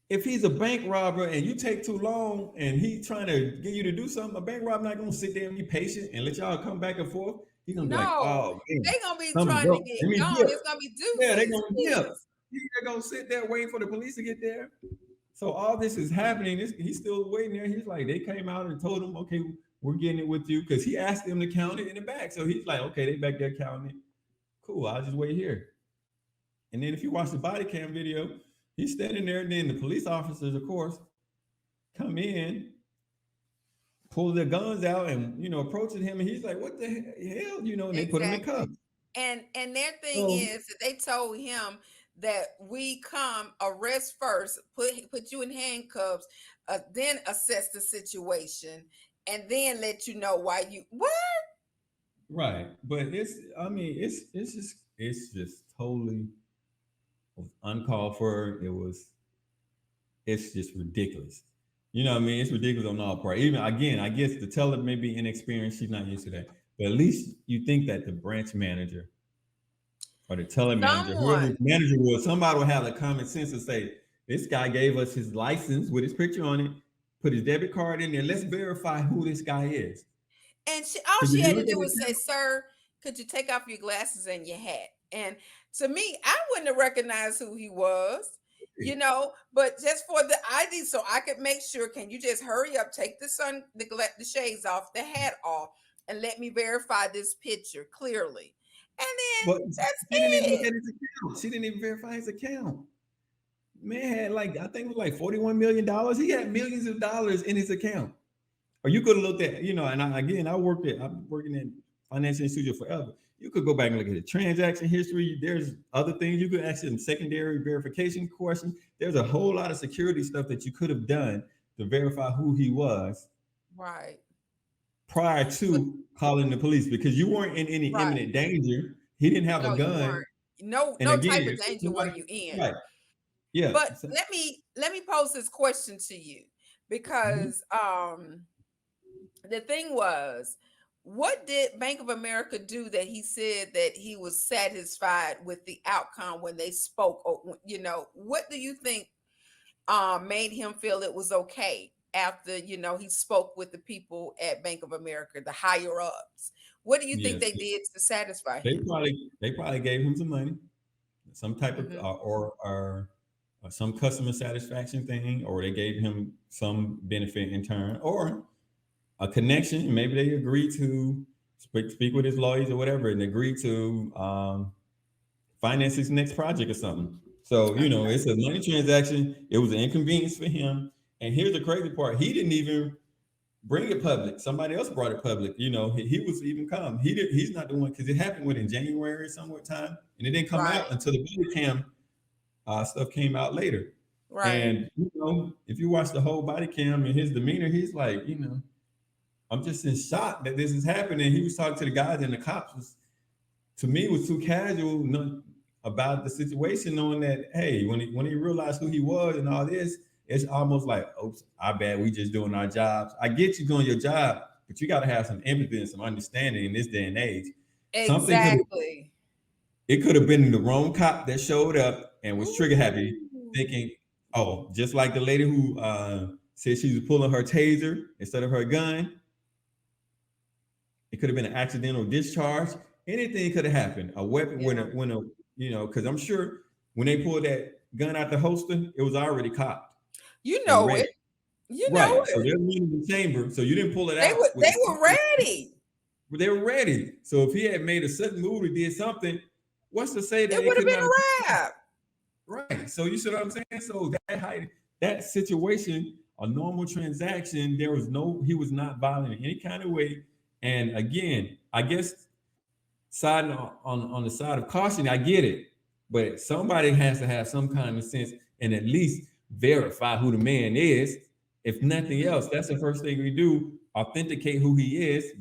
if he's a bank robber and you take too long and he trying to get you to do something, a bank robber not gonna sit there and be patient and let y'all come back and forth. He's gonna be like, No, oh man, they gonna be something's trying to up. get Let me gone. dip. It's gonna be Yeah, they're deuces, gonna dip. please. They're gonna sit there waiting for the police to get there. So all this is happening. He's still waiting there. He's like, they came out and told him, okay, we're getting it with you because he asked them to count it in the back. So he's like, okay, they back there counting it. Cool, I'll just wait here. And then if you watch the body cam video, he's standing there. And then the police officers, of course, come in, pull their guns out, and approaching him. And he's like, what the hell? And they put him in Exactly. cuffs. And their thing So is that they told him that we come arrest first, put you in handcuffs, then assess the situation, and then let you know why you what? right, but it's just totally uncalled for. It's just ridiculous. You know what I mean? It's ridiculous on all parts. Even again, I guess the teller may be inexperienced, she's not used to that. But at least you think that the branch manager or the teller manager, whoever Someone, the manager was, somebody will have the common sense to say, this guy gave us his license with his picture on it, put his debit card in there. Let's verify who this guy is. and all Because if she you had to look at do was say, the "Sir, could you take off your glasses and your hat?" And to me, I wouldn't have recognized who he was, but just for the ID, so I could make sure. Can you just hurry up, take the shades off, the hat off, and let me verify this picture clearly, and then but that's she didn't even look it. at his account. She didn't even verify his account. Man had I think it was like $41 million. He had millions of dollars in his account. Or you could have looked at, and I'm working in financial institution forever. You could go back and look at the transaction history. There's other things you could ask some secondary verification questions. There's a whole lot of security stuff that you could have done to verify who he was Right, prior but to calling the police because you weren't in any right. imminent danger. He didn't have a No, you gun. weren't. No, And no type again, of danger were somebody, you in. right. Yeah. But So, let me pose this question to you mhm. because the thing was, what did Bank of America do that he said that he was satisfied with the outcome when they spoke? Or, what do you think made him feel it was okay after he spoke with the people at Bank of America, the higher ups? What do you think Yes. they did to satisfy They him? probably gave him some money, some type of Hmm. or some customer satisfaction thing, or they gave him some benefit in turn, or a connection. Maybe they agreed to speak with his lawyers or whatever, and agreed to finance his next project or something. So Okay. it's a money transaction. It was an inconvenience for him. And here's the crazy part: he didn't even bring it public. Somebody else brought it public. He was even calm. He's not the one because it happened in January somewhat time, and it didn't come Right. out until the body cam stuff came out later. Right. And if you watch the whole body cam and his demeanor, he's like, I'm just in shock that this is happening. He was talking to the guys, and the cops was to me it was too casual about the situation, knowing that hey, when he realized who he was and all this, it's almost like, oops, I bet we just doing our jobs. I get you doing your job, but you got to have some empathy and some understanding in this day and age. Something could Exactly. it could have been the wrong cop that showed up and was trigger happy, Ooh. thinking, oh, just like the lady who said she was pulling her taser instead of her gun. It could have been an accidental discharge. Anything could have happened. A weapon Yeah. when a because I'm sure when they pulled that gun out the holster, it was already cocked You and know ready. it. You know Right. So it. they're in the chamber. So you didn't pull it They were out with they the were ready. they were ready. So if he had made a sudden move or did something, what's to say that It it would have could been not have a wrap. right. So you see what I'm saying? So that situation, a normal transaction, there was no he was not violent in any kind of way. And again, I guess side on the side of caution, I get it, but somebody has to have some kind of sense and at least verify who the man is. If nothing Mhm. else, that's the first thing we do: authenticate who he is.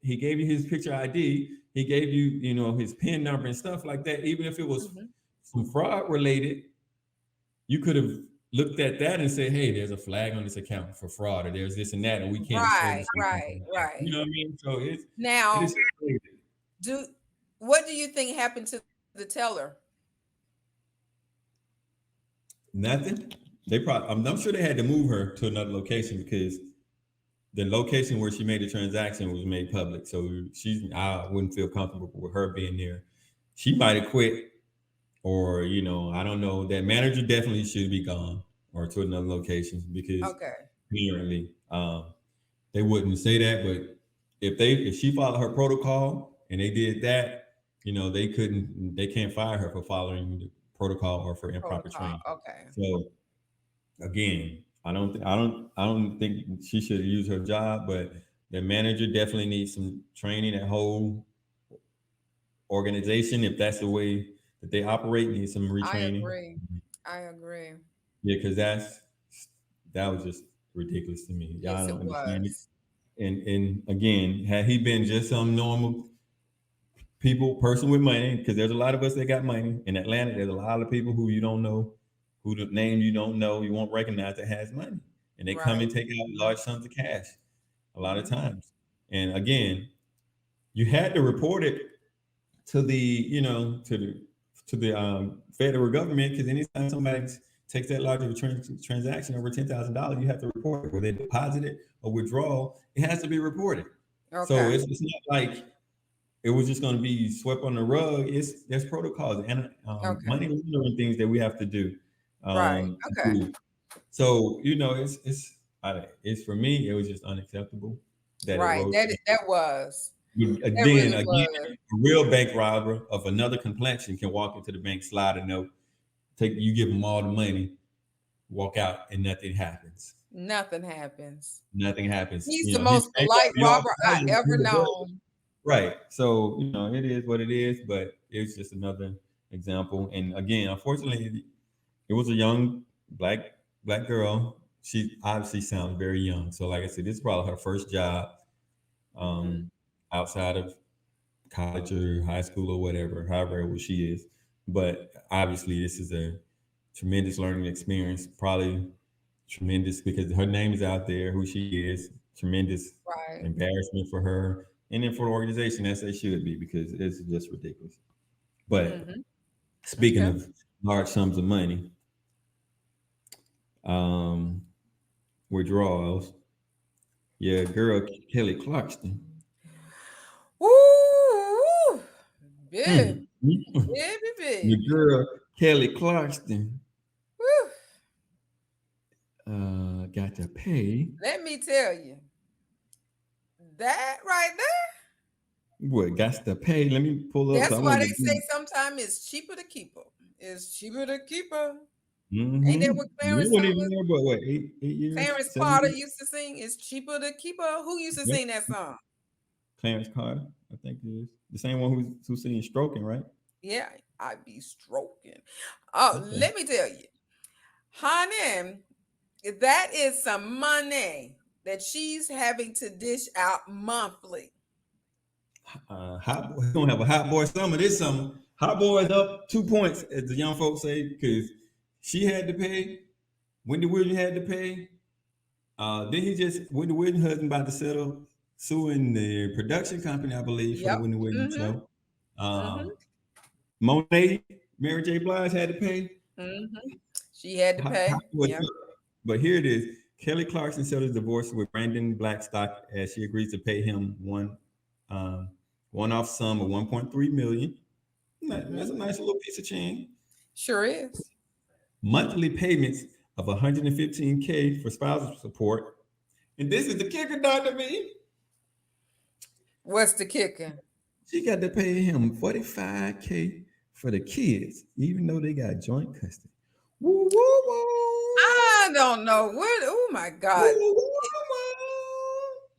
He gave you his picture ID. He gave you, his PIN number and stuff like that. Even if it was Mhm. some fraud related, you could have looked at that and said, "Hey, there's a flag on this account for fraud, or there's this and that, and we can't Right, service anything right, from that." You right. know what I mean? So it is Now, crazy. do what do you think happened to the teller? Nothing. They probably. I'm sure they had to move her to another location because the location where she made the transaction was made public. So I wouldn't feel comfortable with her being there. She might have quit, or I don't know. That manager definitely should be gone or to another location because Okay. apparently they wouldn't say that. But if she followed her protocol and they did that, they can't fire her for following the protocol or for improper Protocol. training. Okay. So again, I don't think she should use her job, but the manager definitely needs some training. That whole organization, if that's the way that they operate, needs some I retraining. agree. I agree. Yeah, because that was just ridiculous to me. Y'all Yes, it don't understand it. was. And again, had he been just some normal person with money, because there's a lot of us that got money in Atlanta. There's a lot of people who you don't know, who the name you don't know, you won't recognize that has money, and they come Right. and take out large sums of cash a lot of Mhm. times. And again, you had to report it to the federal government, because anytime somebody takes that large of a transaction over $10,000, you have to report it, whether they deposit it or withdrawal. It has to be reported. So Okay. it's not like it was just going to be swept on the rug. There's protocols and Okay. money laundering things that we have to do. Right. To Okay. do. So it's for me. It was just unacceptable that it Right. wrote. That was. That Again, really a was. real bank robber of another complexion can walk into the bank, slide a note, you give them all the money, walk out, and nothing happens. Nothing happens. Nothing happens. He's the He's most bank polite robber. You all robber I call him ever universal. known. Right. So, it is what it is, but it's just another example. And again, unfortunately, it was a young black black girl. She obviously sounds very young. So, like I said, this is probably her first job Mhm. um, outside of college or high school or whatever, however old she is. But obviously, this is a tremendous learning experience. Probably tremendous because her name is out there, who she is. Tremendous Right. embarrassment for her, and then for the organization, as they should be, because it's just ridiculous. But Mhm. speaking Okay. of large sums of money, um, withdrawals. Yeah, girl Kelly Clarkson. Woo! Big, Mm. Mm. baby, The big. girl Kelly Clarkson Woo! got to pay Let me tell you, that right there, what? Got to pay. Let me pull up. So that's I why wanted they to say do. sometimes it's cheaper to keep her. It's cheaper to keep her. Ain't that Mm-hmm. what You Clarence wasn't Thomas, even there, but what? 8 years, Clarence 7 Carter years. used to sing? It's cheaper to keep her. Who used to Yep. sing that song? Clarence Carter, I think it is the same one who's singing "Stroking," right? Yeah, I be stroking. Oh, Okay. let me tell you, honey, that is some money that she's having to dish out monthly. Hot boy, he's gonna have a hot boy summer this summer. Hot boy is up 2 points, as the young folks say, because she had to pay. Wendy Williams had to pay. Then Wendy Williams' husband about to settle, suing the production company, I believe, for the Yep. Wendy Williams Mm-hmm. show. Mm-hmm. Monet, Mary J. Blige had to pay. Mm-hmm. She had to pay. Yeah. But here it is. Kelly Clarkson settled divorce with Brandon Blackstock as she agrees to pay him one-off sum of 1.3 million. That's a nice little piece of change. Sure is. Monthly payments of 115K for spousal support. And this is the kicker, Dr. B. What's the kicker? She got to pay him 45K for the kids, even though they got joint custody. Woo, woo, woo. I don't know what. Oh my God. Woo, woo, woo.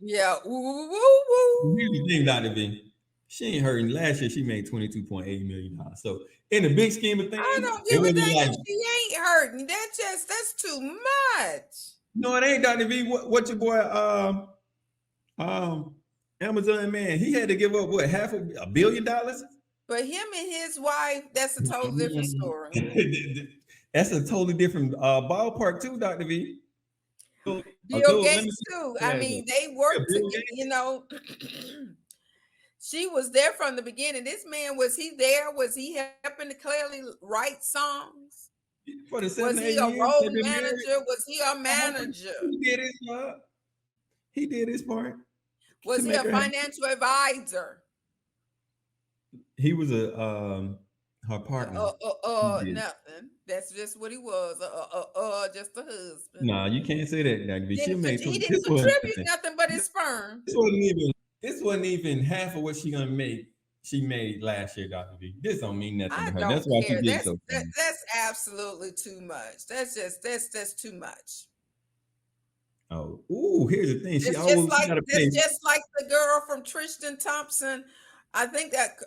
Yeah. Woo, woo, woo. Here's the thing, Dr. B. She ain't hurting. Last year, she made $22.8 million. So, in the big scheme of things, I don't give a damn if she ain't hurting. That's too much. No, it ain't, Dr. B. What your boy, Amazon man, he had to give up what, $500 million? But him and his wife, that's a totally different story. That's a totally different ballpark too, Dr. V. Bill Gates too. I mean, they worked together, you know. She was there from the beginning. This man, was he there? Was he helping to clearly write songs? For the was he a road manager? Was he a manager? He did his job. He did his part. Was he a financial advisor? He was a her partner. Nothing. That's just what he was. Just a husband. Nah, you can't say that. He didn't contribute nothing but his sperm. This wasn't even half of what she gonna make. She made last year, Dr. V. This don't mean nothing to her. That's why she did so. That's absolutely too much. That's too much. Oh, ooh, here's the thing. It's just like the girl from Tristan Thompson. I think that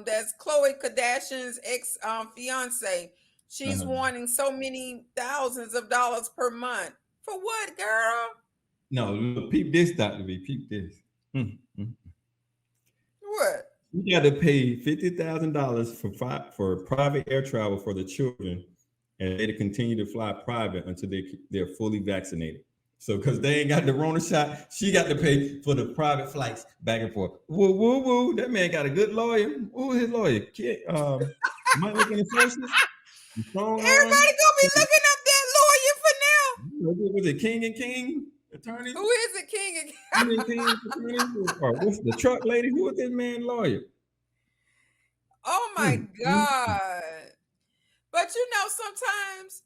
that's Khloe Kardashian's ex fiance. She's wanting so many thousands of dollars per month. For what, girl? No, look, peep this, Dr. V. Peep this. What? You got to pay $50,000 for private air travel for the children, and they to continue to fly private until they're fully vaccinated. So, because they ain't got the Rona shot, she got to pay for the private flights back and forth. Woo, woo, woo. That man got a good lawyer. Who his lawyer? Might look in the sources. Everybody gonna be looking up that lawyer for now. Was it King and King attorney? Who is it, King and King attorney? Or what's the truck lady? Who was this man lawyer? Oh my God. But you know, sometimes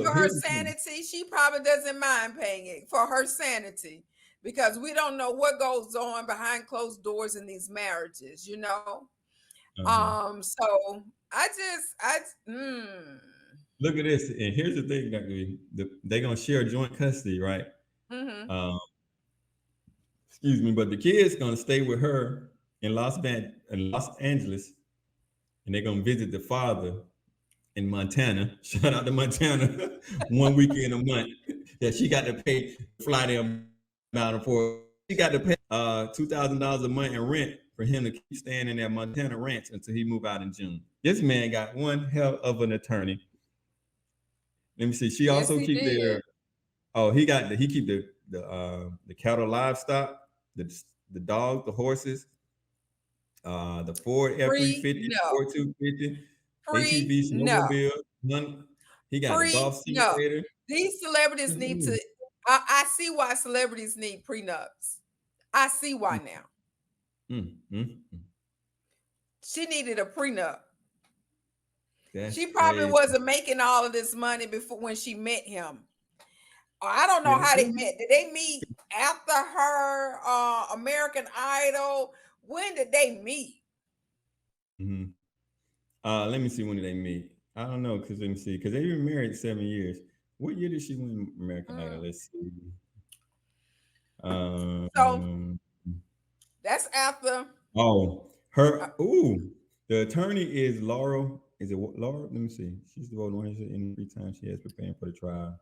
for her sanity, she probably doesn't mind paying it for her sanity, because we don't know what goes on behind closed doors in these marriages, you know. So look at this, and here's the thing, they're gonna share joint custody, right? Excuse me, but the kid's gonna stay with her in Los Angeles, and they're gonna visit the father in Montana. Shout out to Montana. 1 weekend a month that she got to pay to fly them down and forth. She got to pay $2,000 a month in rent for him to keep staying in that Montana ranch until he move out in June. This man got one hell of an attorney. Let me see. She also keep their. Oh, he keep the cattle, livestock, the dogs, the horses, the Ford F-350, Ford 250. ATV, snowmobile, he got a golf simulator. No. These celebrities need to. I see why celebrities need prenups. I see why now. She needed a prenup. She probably wasn't making all of this money before when she met him. I don't know how they met. Did they meet after her American Idol? When did they meet? Let me see, when did they meet? I don't know, because let me see, because they've been married 7 years. What year did she win American Idol? Let's see. So that's after. The attorney is Laura. Is it Laura? Let me see. She's devoted 103 times she has preparing for the trial.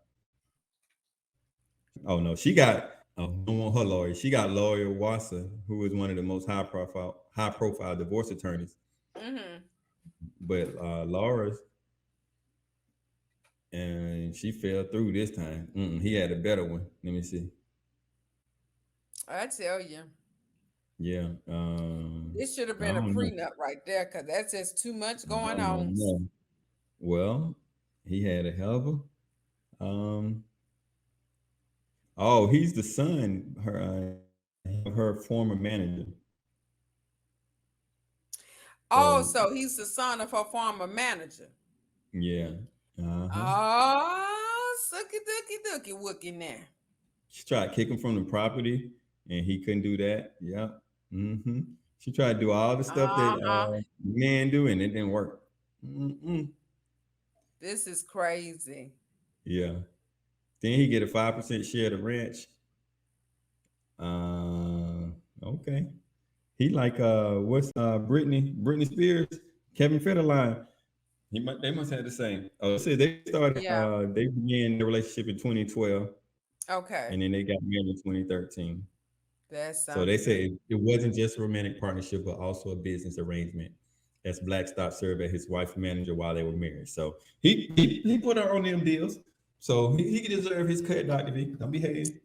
Oh no, she got Oh, don't want her lawyer. She got lawyer Wassa, who is one of the most high profile divorce attorneys. Mm-hmm. But Laura's, and she fell through this time. He had a better one. Let me see. I tell you, Yeah. this should have I been a don't know. prenup right there, because that's just too much I going don't on. know. Well, he had a hell of a. Oh, he's the son of her former manager. Oh, So so he's the son of her former manager. yeah. Uh-huh. Oh, sucky ducky ducky wookie now. She tried to kick him from the property, and he couldn't do that. Yeah. hmm She tried to do all the stuff that Uh-huh. men do, and it didn't work. Mm-mm. This is crazy. Yeah. Then he get a 5% share of the ranch. Okay. He like what's Britney Spears, Kevin Federline. They must have the same. Oh, it said Yeah. they began their relationship in 2012, Okay. and then they got married in 2013. That's So they something. say it wasn't just a romantic partnership, but also a business arrangement. As Blackstock served as his wife's manager while they were married. So he put her on them deals. So he deserve his cut, Dr. V. Don't behave.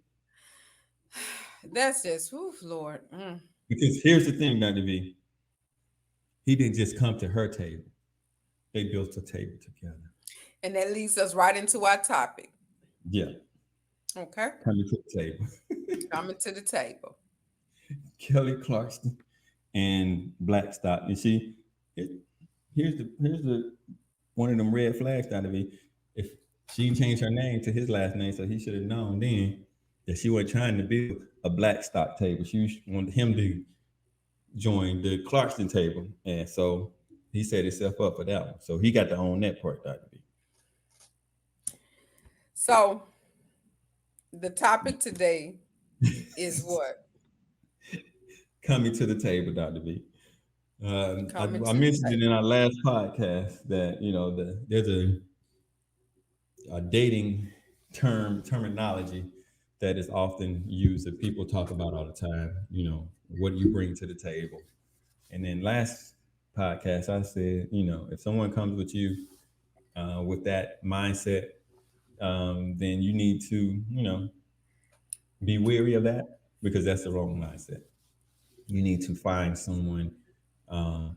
That's just, whew, Lord. Mm. Because here's the thing, Dr. V. He didn't just come to her table. They built a table together. And that leads us right into our topic. Yeah, Okay. coming to the table. Coming to the table. Kelly Clarkson and Blackstock. And see, it, here's the one of them red flags, Dr. V. If she changed her name to his last name, so he should have known then that she wasn't trying to build a Blackstock table. She wanted him to join the Clarkson table, and so he set himself up for that one. So he got to own that part, Dr. V. So the topic today is what? Coming to the table, Dr. V. Coming I to the mentioned it table. in our last podcast that there's a dating terminology that is often used that people talk about all the time. What do you bring to the table? And then last podcast, I said, if someone comes with you with that mindset, then you need to, be weary of that because that's the wrong mindset. You need to find someone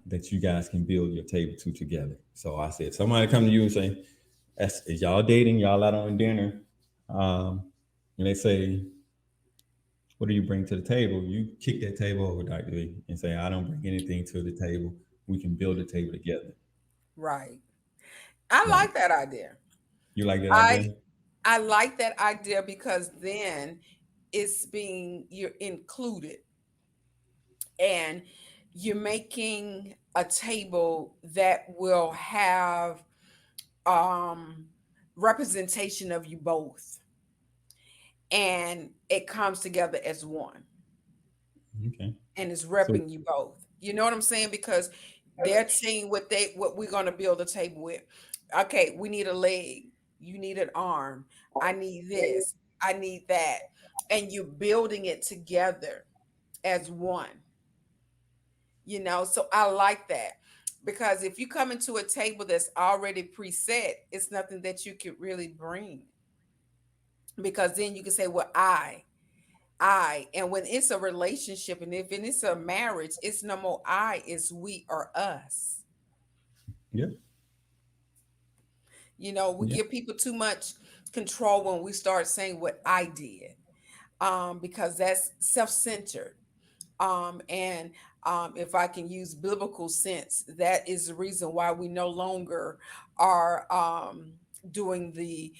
that you guys can build your table to together. So I said, somebody come to you and say, is y'all dating? Y'all out on dinner? And they say, what do you bring to the table? You kick that table over, Dr. V, and say, I don't bring anything to the table. We can build a table together. Right. I Right. like that idea. You like that I idea? I like that idea because then you're included, and you're making a table that will have um representation of you both, and it comes together as one, Okay. and it's So repping you both. You know what I'm saying? Because they're seeing what we're going to build a table with. Okay, we need a leg, you need an arm, I need this, I need that, and you're building it together as one. So I like that, because if you come into a table that's already preset, it's nothing that you could really bring, because then you can say, well, and when it's a relationship, and if it's a marriage, it's no more I, it's we or us. yeah, We yeah, give people too much control when we start saying what I did, because that's self-centered. And if I can use biblical sense, that is the reason why we no longer are doing the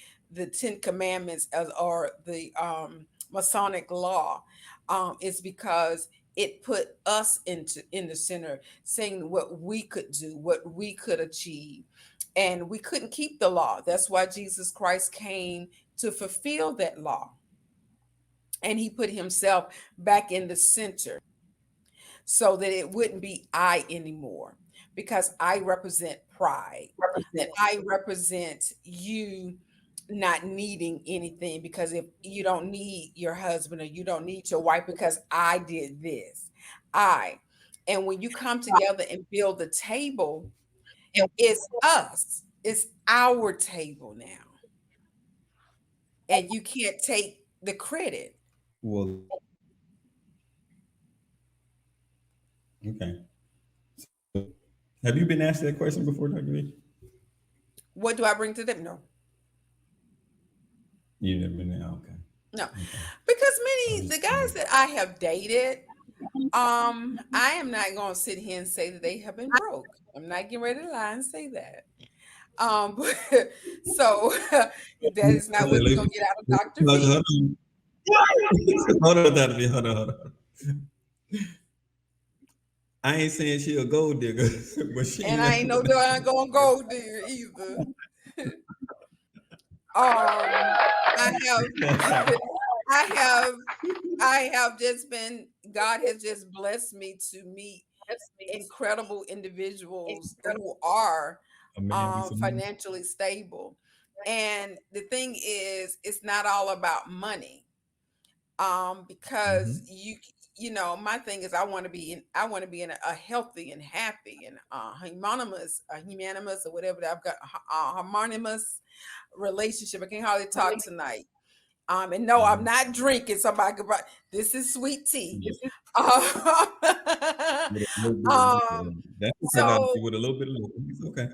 Ten Commandments, or the Masonic law. It's because it put us in the center, saying what we could do, what we could achieve, and we couldn't keep the law. That's why Jesus Christ came to fulfill that law, and he put himself back in the center so that it wouldn't be I anymore, because I represent pride. I represent you not needing anything, because if you don't need your husband or you don't need your wife because I did this, I and when you come together and build the table, it's us, it's our table now, and you can't take the credit. Well, okay. So, have you been asked that question before, Dr. B? What do I bring to them? No. You never been there. Okay. No, Okay. because I was many the just guys curious. that I have dated, I am not going to sit here and say that they have been broke. I'm not getting ready to lie and say that. But, so that is not what Okay, you're gonna get out of Dr. hold V. on. Hold on, Dr. B. Hold on, hold on. I ain't saying she a gold digger, but she And ain't I ain't never no been. darn gonna go there either. Um, I have, I have, I have just been. God has just blessed me to meet incredible individuals who are A man be so mean. financially stable. And the thing is, it's not all about money. Because Mm-hmm. my thing is, I want to be in a healthy and happy and humanimous or whatever that I've got, harmonious relationship. I can hardly talk tonight. And no, I'm Mm-hmm. not drinking. Somebody could write, this is sweet tea. Yeah. um, With a little bit of um, liquor. That's okay, Dr. so B. With a little bit of liquor. It's okay.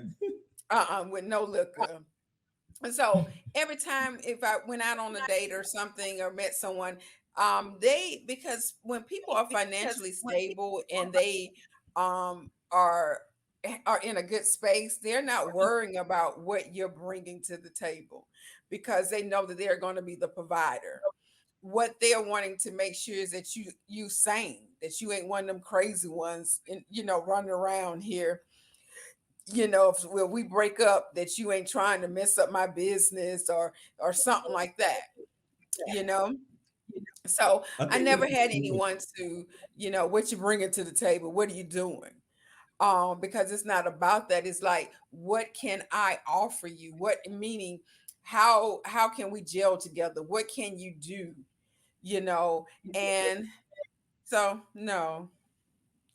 with no liquor. And so every time if I went out on a date or something or met someone, because when people are financially stable and they um are are in a good space, they're not worrying about what you're bringing to the table, because they know that they're going to be the provider. What they're wanting to make sure is that you sane, that you ain't one of them crazy ones, and running around here, if when we break up, that you ain't trying to mess up my business or something like that, you know. So I I think never that's had anyone to, what you bringing to the table, what are you doing? Because it's not about that. It's like, what can I offer you? What meaning, how can we gel together? What can you do? You know, and so no,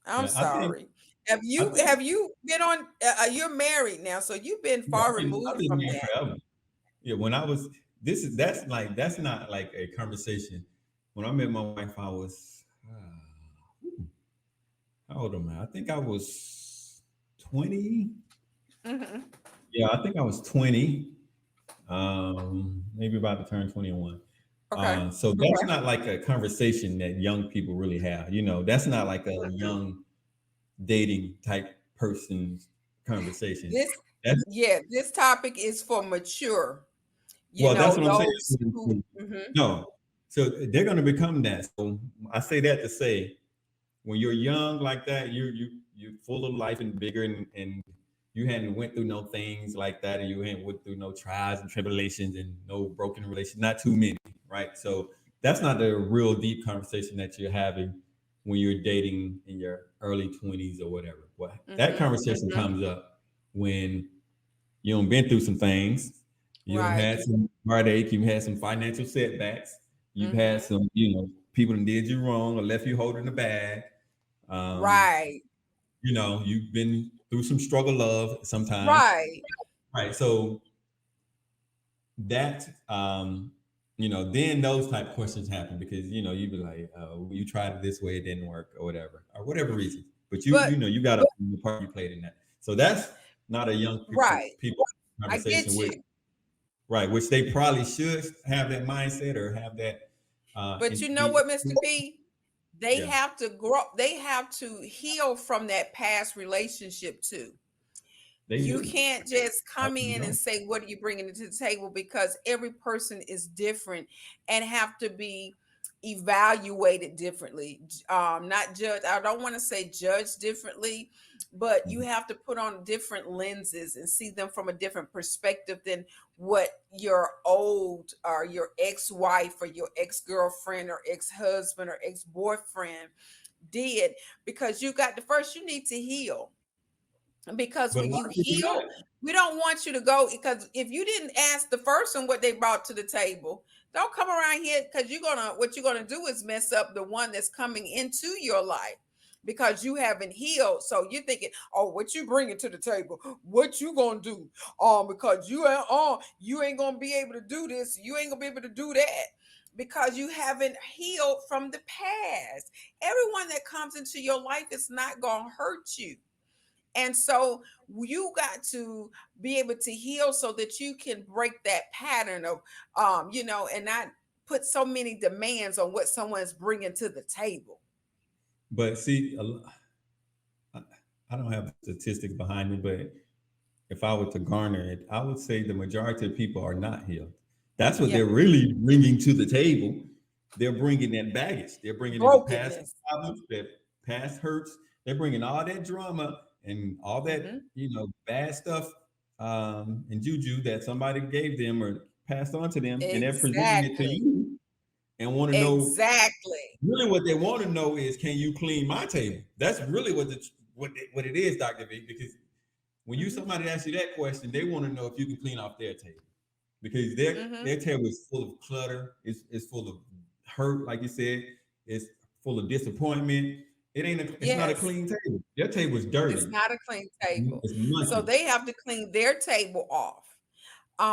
I'm yeah. sorry. I think Have you been on? You're married now, so you've been yeah. far I've removed been from married that. forever. Yeah. When I was that's not like a conversation. When I met my wife, I was how old am I? I think I was 20. Hmm. Yeah, I think I was 20. Maybe about to turn 21. Okay. So that's not like a conversation that young people really have. That's not like a young dating type person's conversation. This, That's yeah, this topic is for mature. well, that's what I'm Those who. saying. Hmm. No, so they're going to become that. So I say that to say, when you're young like that, you're full of life and vigor, and you hadn't went through no things like that, and you hadn't went through no trials and tribulations and no broken relations, not too many, right? So that's not the real deep conversation that you're having when you're dating in your early 20s or whatever. Well, that Hmm. conversation comes up when you done been through some things. You done Right. had some heartache. You've had some financial setbacks. You've had Hmm. some, people that did you wrong or left you holding the bag. Um, Right. you've been through some struggle love sometimes. Right. Right. So that, then those type of questions happen because, you'd be like, you tried it this way, it didn't work or whatever reason. But But you got a part you played in that. So that's not a young right. people I conversation get with. you. Right, which they probably should have that mindset or have that But you know what, Mr. P? They yeah. have to grow, they have to heal from that past relationship too. They You do. can't just I come really in and don't. say, what are you bringing to the table? Because every person is different and have to be evaluated differently. Not judge, I don't want to say judge differently, but you Mhm. have to put on different lenses and see them from a different perspective than what your old or your ex-wife or your ex-girlfriend or ex-husband or ex-boyfriend did. Because you need to heal. because But a when lot you of people heal, not. we don't want you to go, because if you didn't ask the person what they brought to the table, don't come around here, because what you're gonna do is mess up the one that's coming into your life, because you haven't healed. So you're thinking, oh, what you bringing to the table, what you gonna do, because you ain't gonna be able to do this, you ain't gonna be able to do that, because you haven't healed from the past. Everyone that comes into your life is not gonna hurt you, and so you got to be able to heal so that you can break that pattern of, and not put so many demands on what someone's bringing to the table. But see, I I don't have statistics behind it, but if I were to garner it, I would say the majority of people are not healed. That's what Yeah, they're really bringing to the table. They're bringing that baggage. They're bringing in the past brokenness. problems, their past hurts. They're bringing all that drama and all that, Hmm. bad stuff and juju that somebody gave them or passed on to them, and they're presenting it to Exactly. you and want to know. Exactly. Really, what they want to know is, can you clean my table? That's really what it is, Doctor V. Because when you Hmm. somebody asks you that question, they want to know if you can clean off their table, because their Hmm. table is full of clutter. It's full of hurt, like you said. It's full of disappointment. It's not a Yes, clean table. Their table is dirty. it's not a clean table. It's So musty. they have to clean their table off,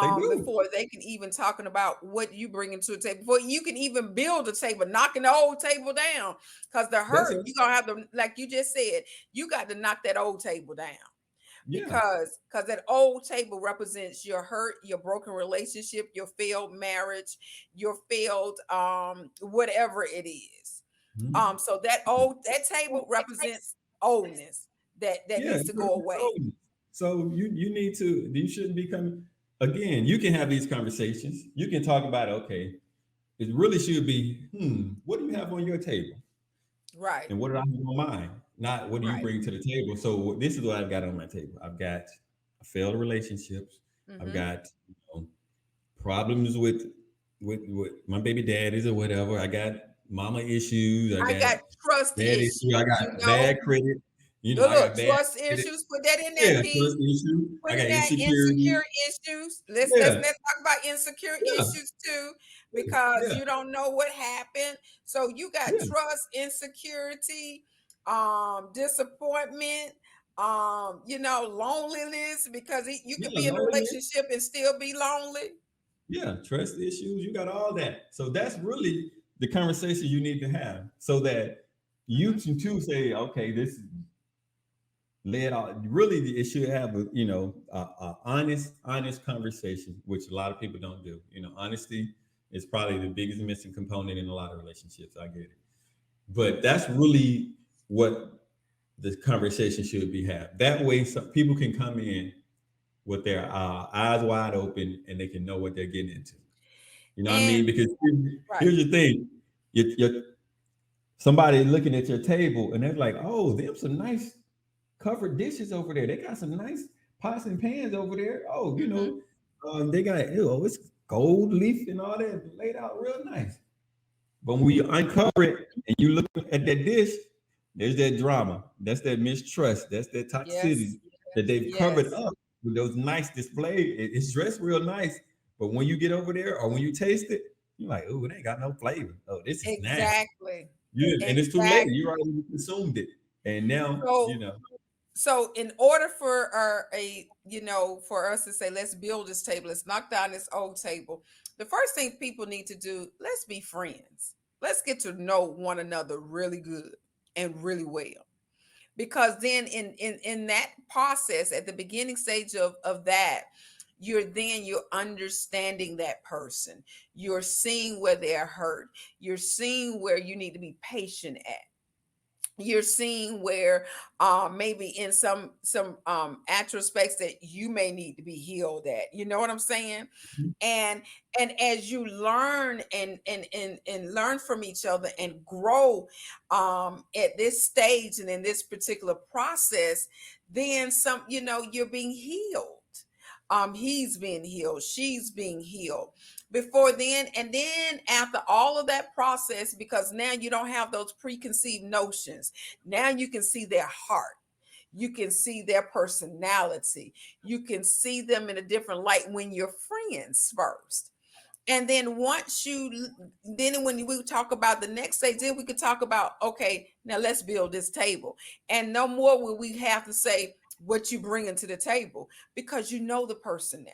They do. before they can even talking about what you bring into a table, before you can even build a table, knocking the old table down, because the That's hurt, it. you're gonna have to, like you just said, you got to knock that old table down, Yeah. because that old table represents your hurt, your broken relationship, your failed marriage, your failed whatever it is. Mhm. So that table represents oldness that Yeah. needs It's to go represents away. oldness. So you shouldn't be coming again. You can have these conversations. You can talk about, okay, it really should be, what do you have on your table? Right. And what did I have on mine? Not what do you Right. bring to the table. So this is what I've got on my table. I've got failed relationships. I've Hmm. got problems with my baby daddies or whatever. I got mama issues. I I got got trust dad issues. I issues, got bad credit. I Look, got bad trust credit. issues. Put that in that Yeah, piece. trust issues. I Put got in that insecurity. insecure issues. Let's Yeah, talk about insecure yeah, issues too, because yeah, you don't know what happened. So you got yeah, trust, insecurity, disappointment, loneliness, because you could yeah. be in a Loneliness. relationship and still be lonely. Yeah, trust issues. You got all that. So that's really the conversation you need to have, so that you Hmm. can too say, okay, this led out. Really, it should have a honest conversation, which a lot of people don't do. Honesty is probably the biggest missing component in a lot of relationships. I get it, but that's really what the conversation should be had. That way, some people can come in with their eyes wide open and they can know what they're getting into. You know what I mean? And Because right. here's the thing: you're somebody looking at your table and they're like, "Oh, them some nice covered dishes over there. They got some nice pots and pans over there. Oh, Hmm. they got it's gold leaf and all that laid out real nice." But when we uncover it and you look at that dish, there's that drama. That's that mistrust. That's that Yes. toxicity that they've covered Yes. up with those nice displays. It's dressed real nice, but when you get over there or when you taste it, you're like, "Oh, it ain't got no flavor. Oh, this is nasty." Exactly. Yeah, and it's too late. You Exactly. already consumed it, and now So in order for for us to say, let's build this table, let's knock down this old table, the first thing people need to do, let's be friends. Let's get to know one another really good and really well. Because then in that process, at the beginning stage of that, you're understanding that person. You're seeing where they're hurt. You're seeing where you need to be patient at. You're seeing where maybe in some aspects that you may need to be healed at, you know what I'm saying? and and as you learn and learn from each other and grow at this stage and in this particular process, then you're being healed. He's being healed, she's being healed before then, and then after all of that process, because now you don't have those preconceived notions. Now you can see their heart. You can see their personality. You can see them in a different light when you're friends first. And then then when we talk about the next stage, then we could talk about, okay, now let's build this table. And no more will we have to say what you bring into the table, because you know the person now.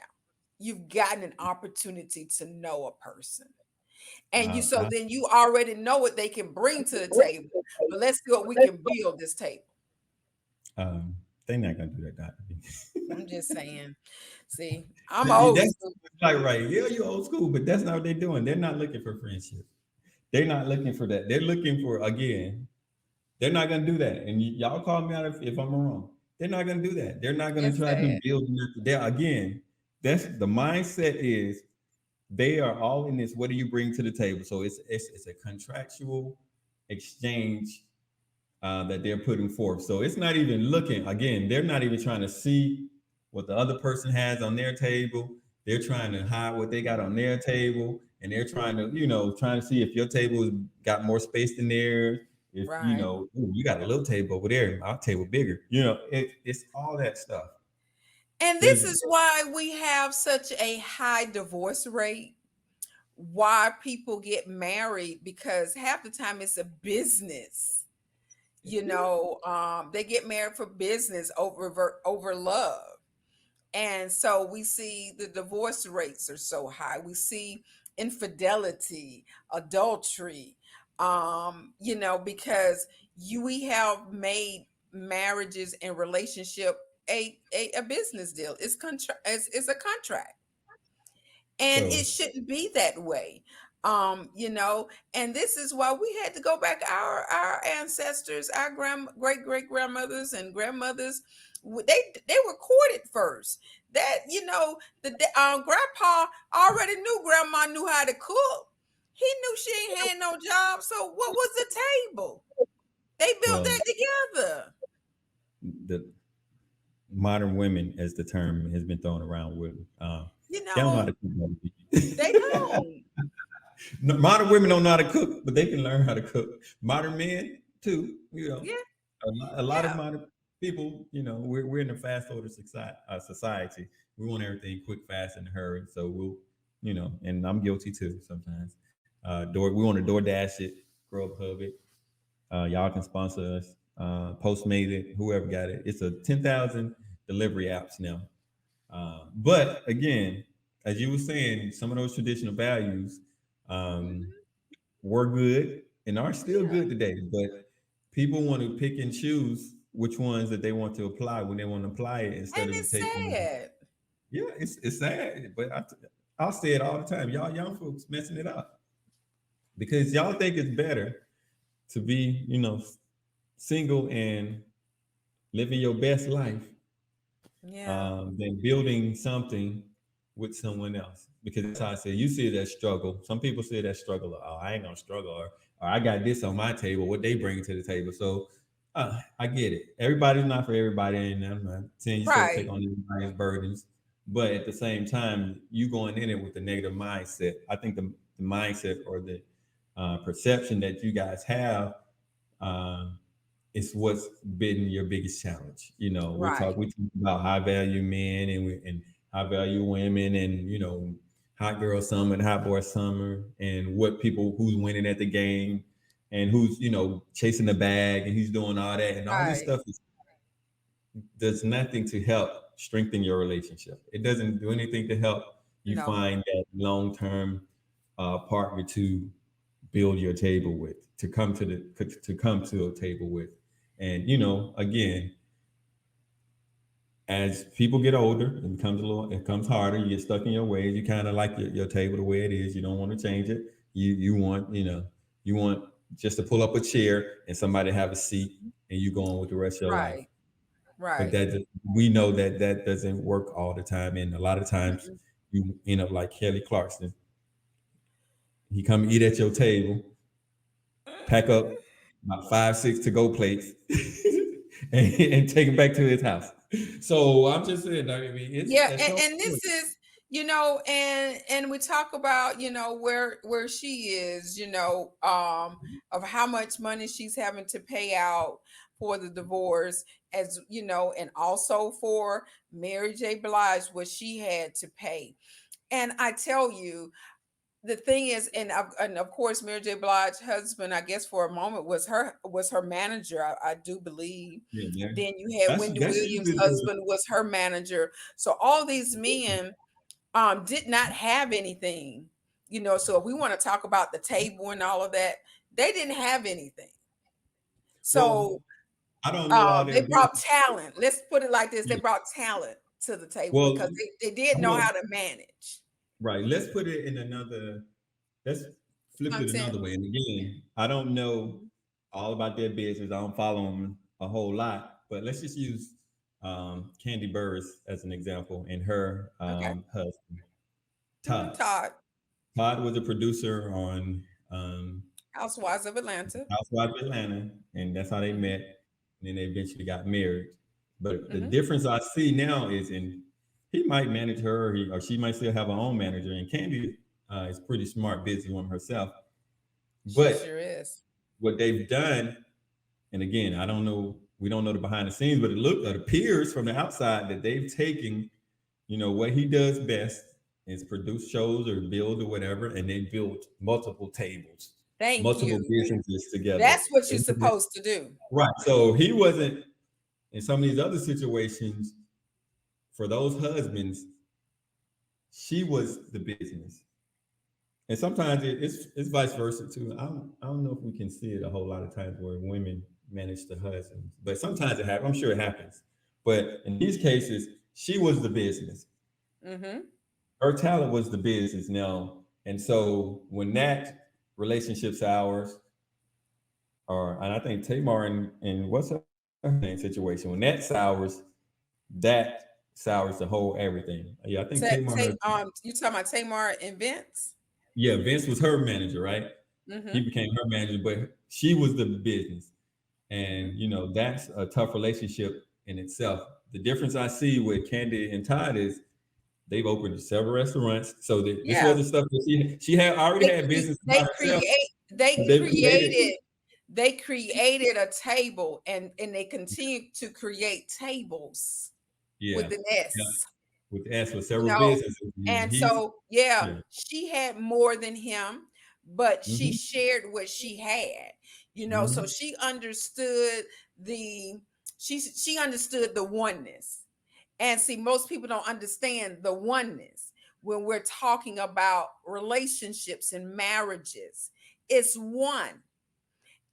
You've gotten an opportunity to know a person. And I, so I, then you already know what they can bring to the table. But let's see what we can build this table. they're not gonna do that, Doctor. I'm just saying. See, I'm old That's school. like right. Yeah, you old school, but that's not what they're doing. They're not looking for friendship. They're not looking for that. They're looking for again. They're not gonna do that. And y'all call me out if I'm wrong. They're not gonna do that. They're not gonna It's try to sad. build nothing. There again. That's the mindset is they are all in this. What do you bring to the table? So it's a contractual exchange that they're putting forth. So it's not even looking, again, they're not even trying to see what the other person has on their table. They're trying to hide what they got on their table. And they're trying to, trying to see if your table has got more space than theirs. If, Right. "Ooh, you got a little table over there, my table bigger. It's all that stuff. And this There's, is why we have such a high divorce rate, why people get married, because half the time it's a business. They get married for business over love. And so we see the divorce rates are so high. We see infidelity, adultery, because we have made marriages and relationship a business deal. It's a contract, and so it shouldn't be that way. And this is why we had to go back, our ancestors, our great grandmothers and grandmothers, they were courted first. That grandpa already knew grandma knew how to cook. He knew she ain't had no job, so what was the table? They built well, that together. the modern women, as the term has been thrown around with, you they don't know how know to cook. they don't. Modern women don't know how to cook, but they can learn how to cook. Modern men too, Yeah, a lot of yeah. modern people, we're in a fast order society. We want everything quick, fast, and hurry. So and I'm guilty too sometimes. We want to DoorDash it, Grubhub it. Y'all can sponsor us. Postmate it, whoever got it. It's a 10,000 delivery apps now. But again, as you were saying, some of those traditional values um, Mhm. were good and are still Yeah. good today. But people want to pick and choose which ones that they want to apply when they want to apply it instead And of it's taking. sad. Yeah, it's sad, but I'll say it all the time. Y'all young folks messing it up because y'all think it's better to be, single and living your best life Yeah. than building something with someone else. Because that's how I say you see it as struggle. Some people see it as struggle. Oh, I ain't gonna struggle, or I got this on my table. What they bring to the table. So I get it. Everybody's not for everybody, and I'm not saying you're supposed to take Right. on everybody's burdens. But at the same time, you going in it with a negative mindset. I think the mindset or the perception that you guys have um, it's what's been your biggest challenge. Right. We talk about high value men and high value women and hot girl summer and hot boy summer and who's winning at the game and who's chasing the bag and he's doing all that and all this Right. stuff does nothing to help strengthen your relationship. It doesn't do anything to help you No. find that long term partner to build your table with, to come to a table with. And again, as people get older, it comes harder. You get stuck in your ways. You kind of like your table the way it is. You don't want to change it. You want you want just to pull up a chair and somebody have a seat and you go on with the rest of your life. Right. But Right. we know that doesn't work all the time, and a lot of times Mm-mm. you end up like Kelly Clarkson. He come eat at your table, pack up about 5, 6 to go plates, and take them back to his house. So I'm just saying, I mean, it's Yeah, at and, some and point. this is And we talk about, where she is, of how much money she's having to pay out for the divorce, as and also for Mary J. Blige, what she had to pay. And I tell you, the thing is, and of course, Mary J. Blige's husband, I guess for a moment, was her manager, I do believe. Yeah, yeah. Then you had Wendy That's Williams' usually husband was her manager. So all these men did not have anything, So if we want to talk about the table and all of that, they didn't have anything. well. So I don't know all they their brought business. talent. Let's put it like this: they Yeah. brought talent to the table Well, because they did I'm know gonna how to manage right. Let's put it in another. Let's flip it content. another way. And again, I don't know all about their business. I don't follow them a whole lot. But let's just use Candy Burris as an example, and her Okay. husband Todd. Todd, Todd was a producer on um, Housewives of Atlanta. Housewives of Atlanta, and that's how they Hmm. met. And then they eventually got married. But the Hmm. difference I see now is in he might manage her, or she might still have her own manager. And Candy is pretty smart, businesswoman herself. She But sure is. what they've done, and again, I don't know, we don't know the behind the scenes, but it appears from the outside that they've taken, what he does best is produce shows or build or whatever, and they built multiple tables, Thank multiple you. businesses together. That's what you're supposed to do. Right. So he wasn't in some of these other situations for those husbands, she was the business. And sometimes it's vice versa too. I don't know if we can see it a whole lot of times where women manage the husbands, but sometimes it happens. I'm sure it happens. But in these cases, she was the business. Hmm. Her talent was the business now. And so when that relationship sours, and I think Tamar and what's her name situation, when that sours the whole everything. Yeah, I think Tamar, You talking about Tamar and Vince? yeah, Vince was her manager, right? He Hmm. became her manager, but she was the business. Hmm. And that's a tough relationship in itself. The difference I see with Candy and Todd is they've opened several restaurants. So this Yeah. wasn't stuff that she had already had business by They herself, create they but they've created. created they created a table, and they continue to create tables Yeah, with an yeah, S. with S with You several know, businesses, and and he's so yeah, yeah. she had more than him, but she Hmm. shared what she had, so Hmm. the she understood the oneness. And see, most people don't understand the oneness when we're talking about relationships and marriages. It's one.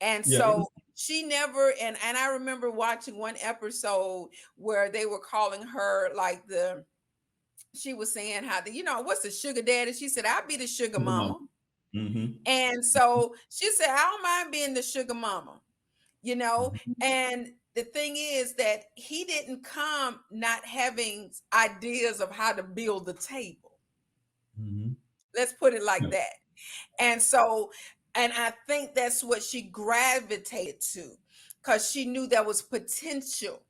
And Yeah, so she never, and I remember watching one episode where they were calling her like she was saying how what's the sugar daddy? She said, I'll be the sugar mama. mm-hmm. And so she said, I don't mind being the sugar mama, you know. And the thing is that he didn't come not having ideas of how to build the table. Mm-hmm. Let's put it like Yeah, that. And so, and I think that's what she gravitated to, because she knew there was potential.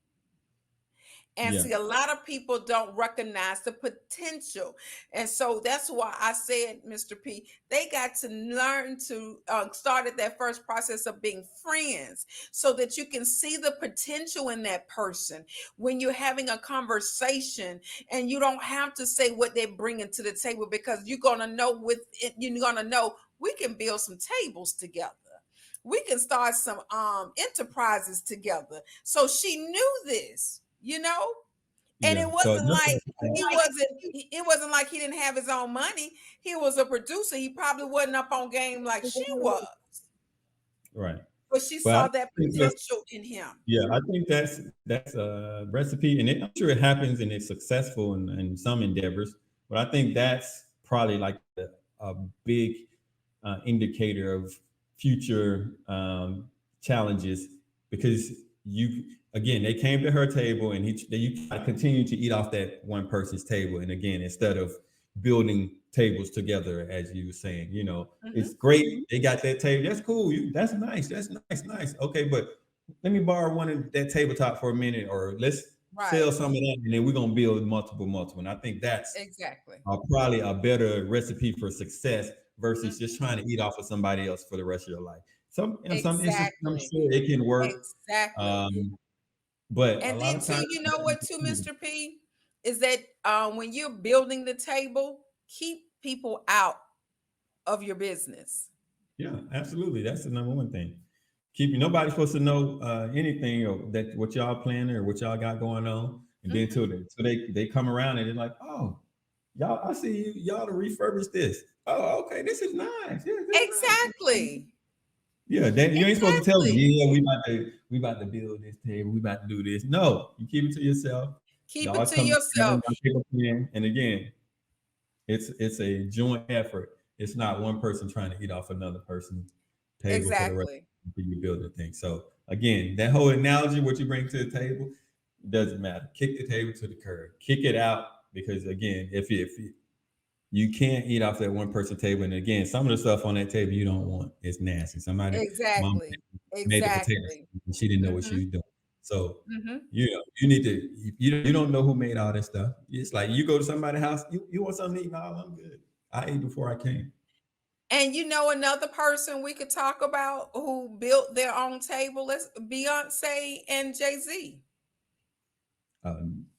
And yeah, see, a lot of people don't recognize the potential. And so that's why I said, Mr. P, they got to learn to start at that first process of being friends so that you can see the potential in that person when you're having a conversation, and you don't have to say what they're bringing to the table, because you're going to know with it, you're going to know we can build some tables together. We can start some enterprises together. So she knew this, and yeah. So it wasn't like he didn't have his own money. He was a producer. He probably wasn't up on game like she was, right. but she But I saw that think that's potential in him. yeah, I think that's a recipe, and I'm sure it happens and it's successful in some endeavors. But I think that's probably like a big indicator of future challenges because you again they came to her table and you continue to eat off that one person's table, and again instead of building tables together as you were saying, Hmm. it's great they got that table, that's cool, that's nice, nice, okay, but let me borrow one of that tabletop for a minute, or let's Right. sell some of that, and then we're gonna build multiple. And I think that's Exactly. probably a better recipe for success versus just Hmm. trying to eat off of somebody else for the rest of your life. Some instances, I'm Exactly. sure it can work, Exactly. um, but a And lot then of too, times, you know what too, Mr. P, is that when you're building the table, keep people out of your business. yeah, absolutely, that's the number one thing. Keep nobody's supposed to know anything or that what y'all planning or what y'all got going on, and then Hmm. they come around and they're like, oh, y'all, I see y'all to refurbish this. Oh, okay, this is nice. Yeah, this is nice. Exactly. Yeah, you ain't supposed to tell them. Exactly. Yeah, we about to build this table. We about to do this. No, you keep it to yourself. Keep Y'all it to come together, yourself. y'all pick a plan, and again, it's a joint effort. It's not one person trying to eat off another person's table for the rest Exactly. of you build the thing. So again, that whole analogy, what you bring to the table, doesn't matter. Kick the table to the curb. Kick it out because again, if you can't eat off that one person table. And again, some of the stuff on that table you don't want. It's nasty. Somebody, mom Exactly. made the potatoes Exactly. and she didn't know what she Hmm. was doing. So Hmm. you need to you don't know who made all that stuff. It's like you go to somebody's house, you want something to eat? No, I'm good. I ate before I came. And you know another person we could talk about who built their own table? Let's Beyonce and Jay-Z.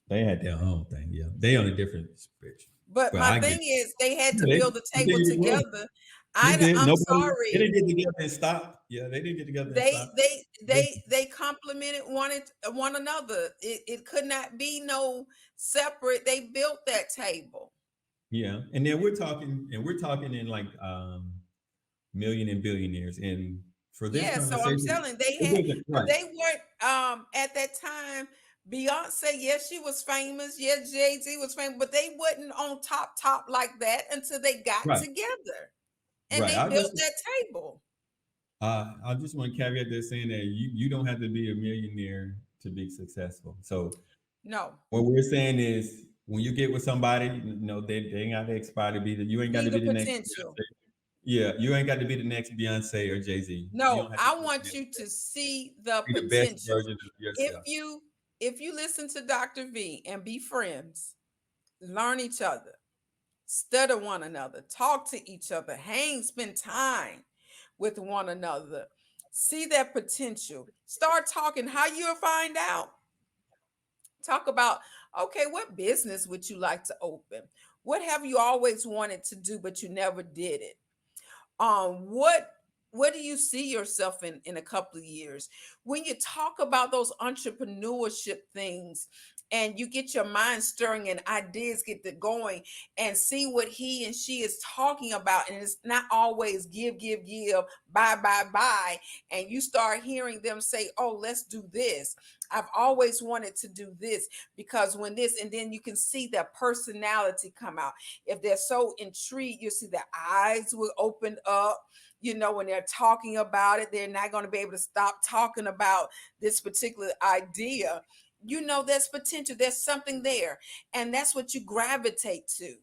They had their own thing. Yeah, they on a different spectrum. But But my I get thing is they had to yeah, build the they table did well. together. They did. I'm Nobody. They sorry. didn't get together and stop. Yeah, they didn't get together and They stop. they they complemented one another. It could not be no separate. They built that table. Yeah, and then we're talking in like million and billionaires, and for this Yeah, so I'm conversation, telling they it had, doesn't but right, they weren't at that time. Beyonce, yes, she was famous. Yes, Jay-Z was famous, but they wasn't on top like that until they got right, together and right. they built that table. I just want to caveat this saying that you don't have to be a millionaire to be successful. So No, what we're saying is when you get with somebody, they ain't got to aspire to be you ain't got see to the be the next potential. Beyonce. Yeah, you ain't got to be the next Beyonce or Jay Z. You No, don't have to I be want you to see the the best potential. version of If yourself. you if you listen to Dr. V and be friends, learn each other, study one another, talk to each other, hang, spend time with one another, see that potential, start talking. How you'll find out? Talk about, okay, what business would you like to open? What have you always wanted to do but you never did it? What do you see yourself in a couple of years? When you talk about those entrepreneurship things and you get your mind stirring and ideas get the going and see what he and she is talking about, and it's not always give, buy, and you start hearing them say, oh, let's do this. I've always wanted to do this because when this, and then you can see their personality come out. If they're so intrigued, you see their eyes will open up. When they're talking about it, they're not going to be able to stop talking about this particular idea. There's potential, there's something there, and that's what you gravitate to.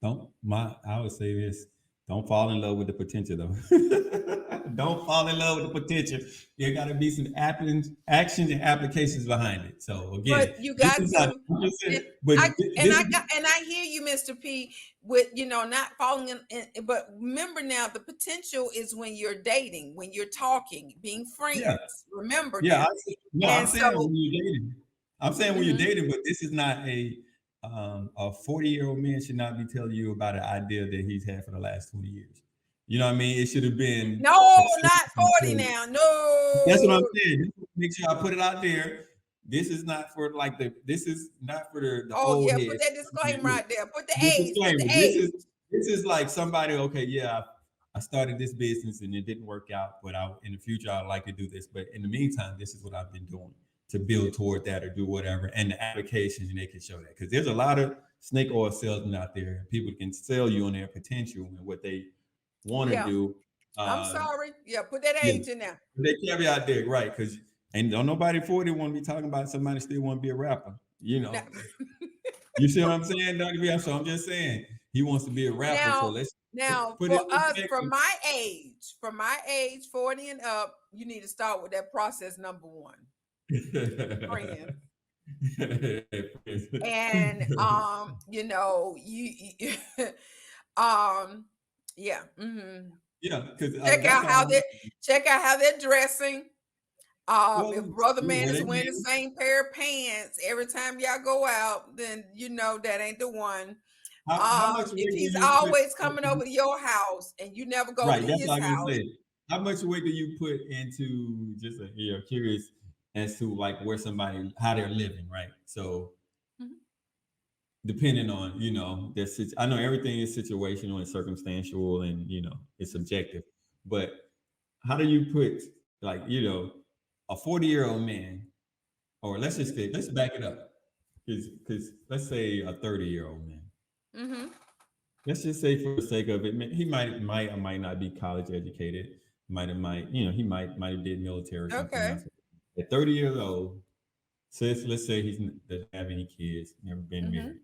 I would say this: don't fall in love with the potential, though. Don't fall in love with the potential. There got to be some actions and applications behind it. So again, But you this got is not. to, I'm just saying, and but I and this I is got and I hear you, Mr. P, with not falling but remember now the potential is when you're dating, when you're talking, being yeah, friends. Remember yeah. now. No, I'm And saying so, when you're dating. I'm saying when you're mhm. dating, but this is not a 40-year-old man should not be telling you about an idea that he's had for the last 20 years. You know what I mean? It should have been No, not 40 potential. now. That's what I'm No. saying. Make sure I put it out there. This is not for like this is not for the Oh old yeah, put heads. that disclaimer out there. Put the age. Put Disclaimer. the This is age. this is like somebody. Okay, yeah, I started this business and it didn't work out, but in the future I'd like to do this. But in the meantime, this is what I've been doing to build toward that or do whatever. And the applications and they can show that because there's a lot of snake oil salesmen out there. People can sell you on their potential and what they want to Yeah. do. I'm Uh, sorry. Yeah, put that yeah, age in there. they caveat there, right? Because and don't nobody 40 want to be talking about somebody still want to be a rapper. Now, You see what I'm saying, Dr. B? So I'm just saying he wants to be a rapper. So now, let's now, put for it us, from my age, 40 and up, you need to start with that process number one. in perspective. Friends. And um yeah. Yeah, because Check that's out how all. they check out how they're dressing. If Well, brother man were is they wearing the men? same pair of pants every time y'all go out, then you know that ain't the one. How much If weight do he's you put? always coming over to your house and you never go to Right, that's his what I'm gonna house. say. How much weight do you put into just curious as to like where somebody how they're living, right? So Mhm. depending on I know everything is situational and circumstantial, and it's Mhm. subjective, but how do you put like a 40-year-old man, or Mhm. let's back it up, because let's say a 30-year-old man. Mhm. Let's just say for the sake of it, he might or might not be college educated. Might he might have did military or something Okay. else. At 30 years old, let's say he doesn't have any kids, never been Mhm. married.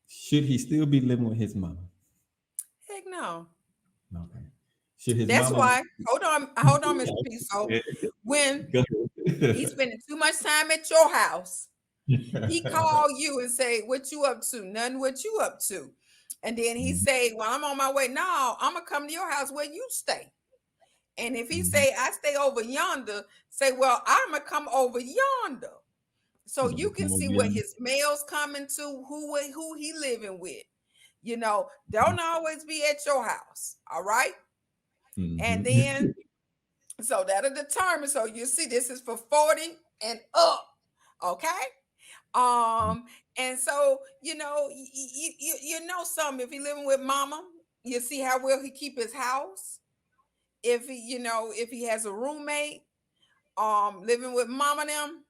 Should he still be living with his mama? Heck no. Okay. Should his That's mama? why. Hold on, Mr. P. So when Go he's ahead. spending too much time at your house, he call you and say, "What you up to? Nothing. What you up to?" And then he Mhm, say, "Well, I'm on my way. No, I'm gonna come to your house where you stay." And if he mhm. say, "I stay over yonder," say, "Well, I'm gonna come over yonder." So I'm you gonna can come over see what here. his mail's coming to, who he living with. Don't always be at your house. All right. And Mhm. then so that'll determine. So you see, this is for 40 and up. Okay. Um, and so you know something. If he living with mama, you see how well he keep his house. If if he has a roommate, living with mama them,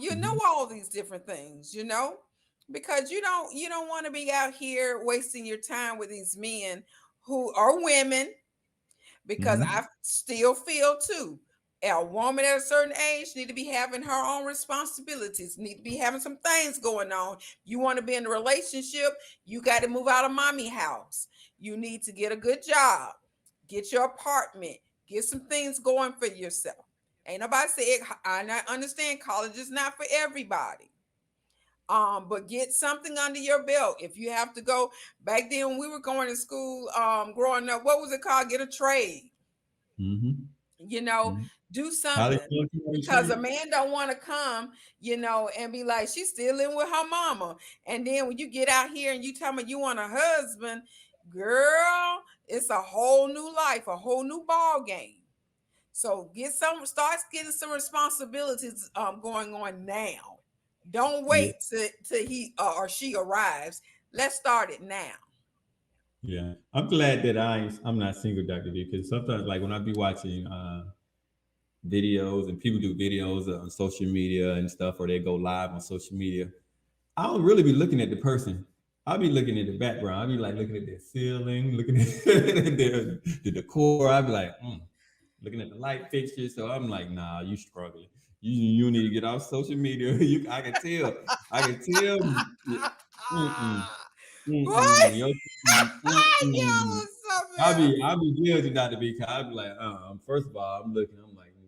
you know Mhm. all these different things, because you don't want to be out here wasting your time with these men who are women, because I Mhm. still feel too. A woman at a certain age need to be having her own responsibilities, need to be having some things going on. You want to be in a relationship, you got to move out of mommy house. You need to get a good job, get your apartment, get some things going for yourself. Ain't nobody said I not understand college is not for everybody. But get something under your belt. If you have to go back then when we were going to school, growing up, what was it called? Get a trade, Mhm. you know, Mhm. do How do something. you want to Because a trade? man don't want to come, and be like, she's still living with her mama. And then when you get out here and you tell me you want a husband, girl, it's a whole new life, a whole new ball game. So starts getting some responsibilities going on now. Don't Yeah. wait till he or she arrives. Let's start it now. Yeah, I'm glad that I'm not single, Dr. B, because sometimes like when I be watching videos and people do videos on social media and stuff, or they go live on social media, I don't really be looking at the person. I'll be looking at the background. I'll be like looking at their ceiling, looking at the decor. I'll be like, looking at the light fixtures. So I'm like, nah, you struggling. You need to get off social media. I can tell. I can tell. Mm-mm, What? mm-mm, yo, mm-mm. Yo, something I'll be judging Dr. B. I'll be like, first of all, I'm like,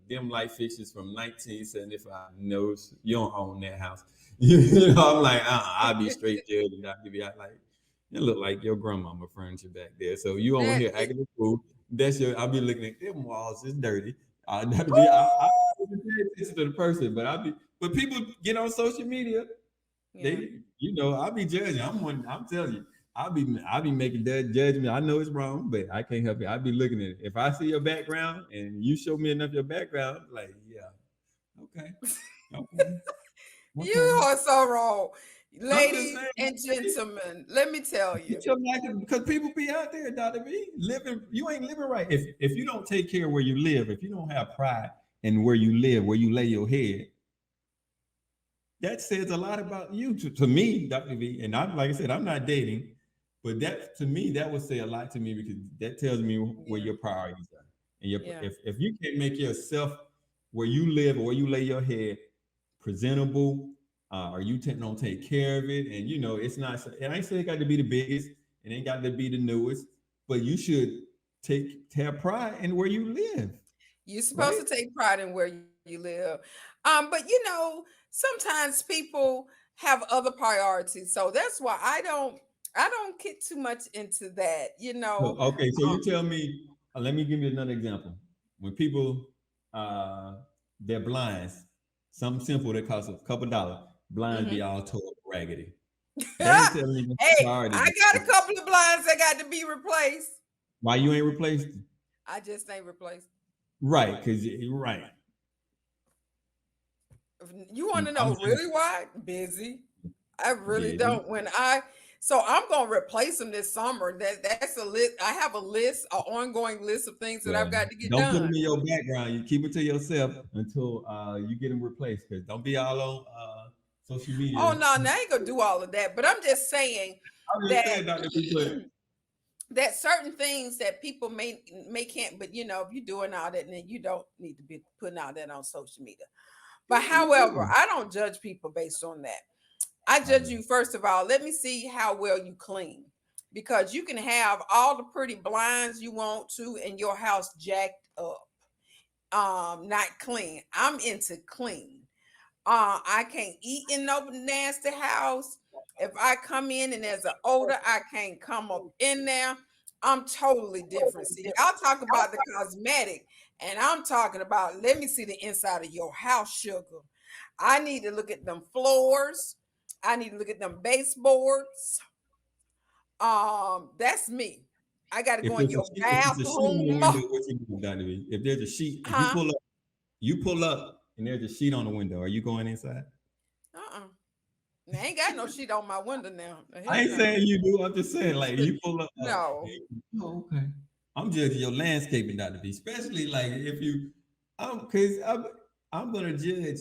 them light fixtures from 1975. No, you don't own that house. I'm like, I'll be straight judging Dr. B. I like, it look like your grandmama furniture back there. So you over that here it, acting a fool. I'll be looking at them walls, it's dirty. Dr. B, I pay attention to the person, but people get on social media, yeah, I'll be judging. I'm telling you, I'll be making that judgment. I know it's wrong, but I can't help it. I'll be looking at it. If I see your background and you show me enough of your background, like, yeah, okay, okay, okay. you are so wrong, I'm just ladies and saying, gentlemen. Let me tell you. get your life because people be out there, Dr. B, living. You ain't living right. If you don't take care of where you live, if you don't have pride in where you live, where you lay your head, that says a lot about you to me, Dr. V. And I'm like I said, I'm not dating, but that to me, that would say a lot to me because that tells me where Yeah, your priorities are. And yeah, if you can't make yourself where you live or where you lay your head presentable, or you don't take care of it, and it's not. And I ain't say it got to be the biggest, it ain't got to be the newest, but you should have pride in where you live. You're supposed right? to take pride in where you live. But sometimes people have other priorities. So that's why I don't get too much into that, Okay, so Um, you tell me. Let me give you another example. When people, uh, their blinds, something simple that costs a couple dollars, blinds be mhm. all tore up raggedy. That ain't telling me what Hey, priority. I got a couple of blinds that got to be replaced. Why you ain't replaced it? I just ain't replaced. Right, because you're right. You want to I'm know just really why? Busy. I really busy. don't. So I'm gonna replace them this summer. That's a list. I have a list, an ongoing list of things that I've Well, got to get don't put done. them in your background. You keep it to yourself until you get them replaced. Because don't be all on social Oh media. no, now I ain't gonna do all of that. But I'm just saying I'm just that saying, Dr. B, but that certain things that people may can't. But if you're doing all that, then you don't need to be putting all that on social media. But yeah, you however, do. I don't judge people based on that. I I judge know. you first of all. Let me see how well you clean, because you can have all the pretty blinds you want to, and your house jacked up, not clean. I'm into clean. I can't eat in no nasty house. If I come in and there's an odor, I can't come up in there. I'm totally different. See, y'all talk about the cosmetic, and I'm talking about let me see the inside of your house, sugar. I need to look at them floors. I need to look at them baseboards. That's me. I got to If go in there's a your sheet, if there's a sheet on the bathroom. window, what you do, Dr. B? If there's a sheet, if Huh? you pull up, and there's a sheet on the window, are you going inside? Uh-uh. I ain't got no sheet on my window now. The I heck ain't no. saying you do. I'm just saying, like, you pull up. No. Hey, oh, okay. I'm judging your landscaping, Dr. B. Especially like if you, because I'm gonna judge,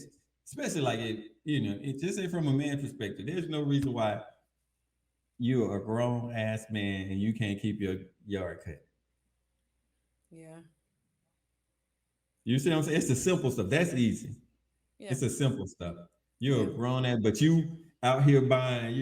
especially like it just say from a man perspective. There's no reason why you're a grown ass man and you can't keep your yard cut. Yeah. You see what I'm saying? It's the simple stuff. That's easy. Yeah. It's the simple stuff. You're Yeah. a grown ass, but you out here buying,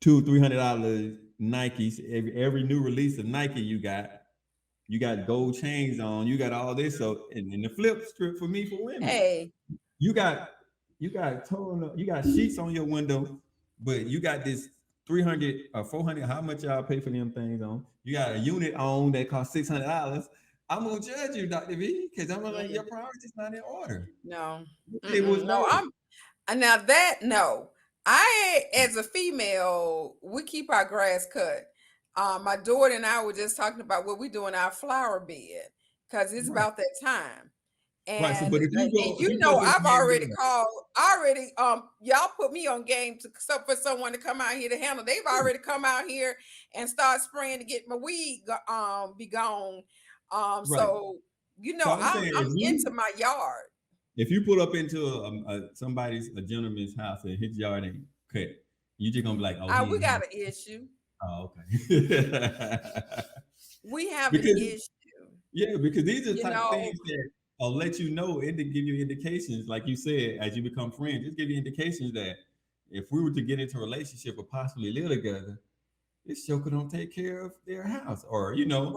$200-$300 Nikes. Every new release of Nike you got gold chains on, you got all this. So and then the flip strip for me for women. Hey. You got you got sheets on your window, but you got this 300 or 400. How much y'all pay for them things on? You got a unit on that costs $600. I'm gonna judge you, Dr. V, because I'm like your Mm, priorities not in order. no. It was No. right. Now that no. I as a female, we keep our grass cut. My daughter and I were just talking about what we do in our flower bed because it's Right. about that time. Right. So, And but and if you you go know to the I've already backyard, called already y'all put me on game to for someone to come out here to handle. They've already come out here and start spraying to get my weed be gone. right. So So I'm saying I'm into my yard. if you pull up into a gentleman's house and his yard ain't cut, you just gonna be like, oh, he We ain't got home. an issue. Oh, okay. We have an because issue. yeah, because these are the You type of know, things that will let you know and to give you indications, like you said, as you become friends, just give you indications that if we were to get into a relationship or possibly live together, this joker don't take care of their house, or right, not,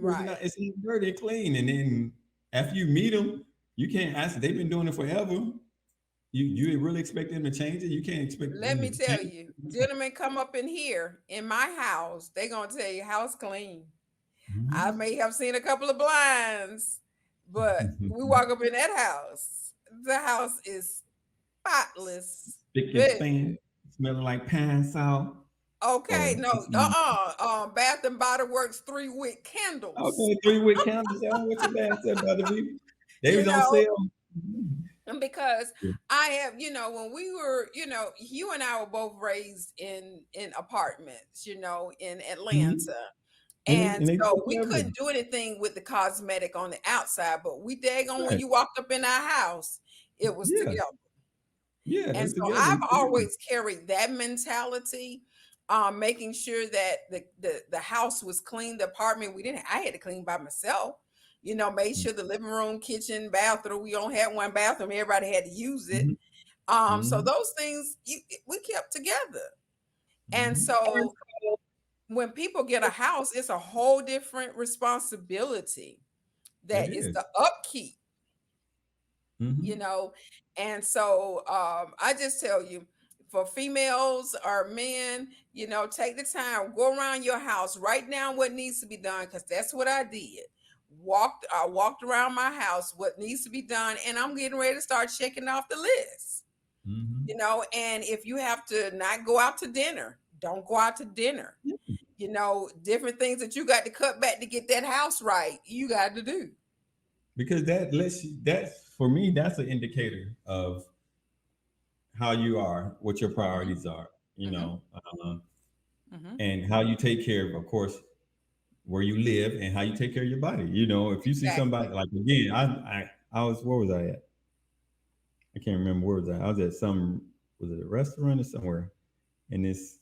right. it's not dirty and clean. And then after you meet them, you can't ask. They've been doing it forever. You really expect them to change it? You can't expect Let them me to tell change. you, gentlemen come up in here in my house, they gonna tell you house clean. I may have seen a couple of blinds, but we walk up in that house. The house is spotless. Spick and Baby. span, smelling like pine salt. Okay, Or no, Bath and Body Works 3 wick candles. okay, 3 week candles. I went to bad said by the people. They You was on know, sale. and because I have, when we were, you and I were both raised in apartments, in Mhm. Atlanta. And And they so take we care of it. couldn't do anything with the cosmetic on the outside, but we daggone when Right. you walked up in our house, it was Yeah. together. Yeah, And they so together. I've It's together. always carried that mentality, making sure that the house was clean, the apartment we didn't I had to clean by myself. Made sure the living room, kitchen, bathroom, we only had one bathroom, everybody had to use it. Mm-hmm. So Mm-hmm. those things we kept together. And Mm-hmm. so when people get a house, it's a whole different responsibility It that is is. the upkeep, you Mm-hmm. know. And so I just tell you, for females or men, you know, take the time, go around your house, write down what needs to be done, because that's what I did. I walked around my house, what needs to be done, and I'm getting ready to start checking off the list. Mm-hmm. You know, and if you have to not go out to dinner, don't go out to dinner. You know, different things that you got to cut back to get that house right, you got to do. Because that lets you, that's for me, that's an indicator of how you are, what your Hmm. priorities are, you Hmm. know, Hmm. and how you take care of course, where you live and how you take care of your body. You know, if you see Exactly. somebody like again, I was where was I at? I can't remember where was I. I was at some was it a restaurant or somewhere, and this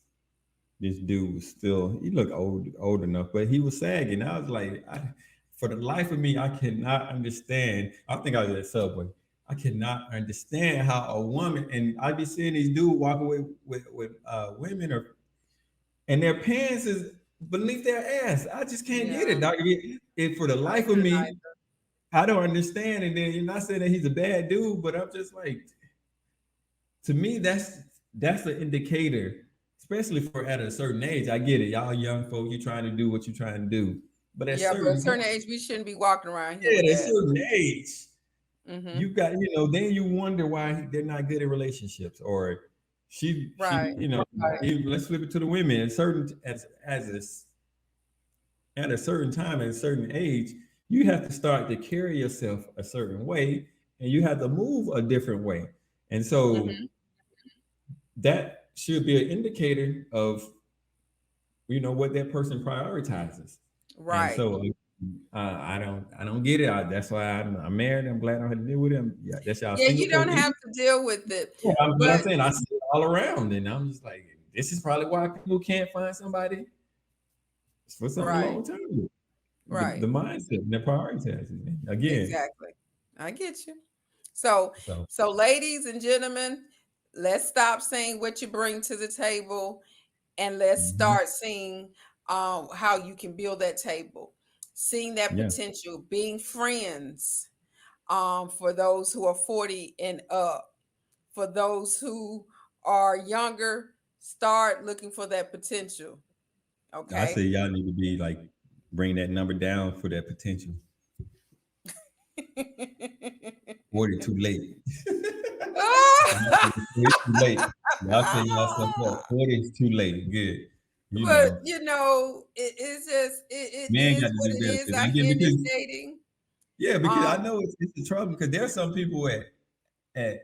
dude was still he looked old enough, but he was sagging. I was like, for the life of me, I cannot understand. I think I was at Subway. I cannot understand how a woman and I'd be seeing these dudes walk away with women or and their pants is beneath their ass. I just can't get it, Yeah, dog. If for the I life of couldn't me, either. I don't understand. And then you're not saying that he's a bad dude, but I'm just like, to me, that's an indicator, especially for at a certain age. I get it, y'all young folk, you're trying to do what you're trying to do, but at Yeah, but at a certain point, certain age, we shouldn't be walking around here yeah, with at a that. certain age, Hmm. you got, then you wonder why they're not good at relationships, or she, Right. let's flip it to the women. At certain at a certain time, at a certain age, you have to start to carry yourself a certain way, and you have to move a different way, and so Hmm. that should be an indicator of what that person prioritizes. And Right. so I don't get it. That's why I'm married. I'm glad I don't have to deal with him. Yeah, that's y'all Yeah, single you don't folk have issue. to deal with it, Yeah, but I'm but saying I see it all around, and I'm just like, this is probably why people can't find somebody for something right, long term. The right, mindset and the prioritizing again. exactly. I get you. So, So so ladies and gentlemen, let's stop saying what you bring to the table, and let's mhm, start seeing how you can build that table, seeing that yeah, potential, being friends for those who are 40 and up. For those who are younger, start looking for that potential. I say Okay. y'all need to be like bring that number down for that potential. 40 too late. It's too late. Y'all say y'all stuff up. 40 is too late. Good. You But know, it's just it man is got to what do it better. is Cause out I get here in this because dating. yeah, because I Um, know it's the trouble because there's some people at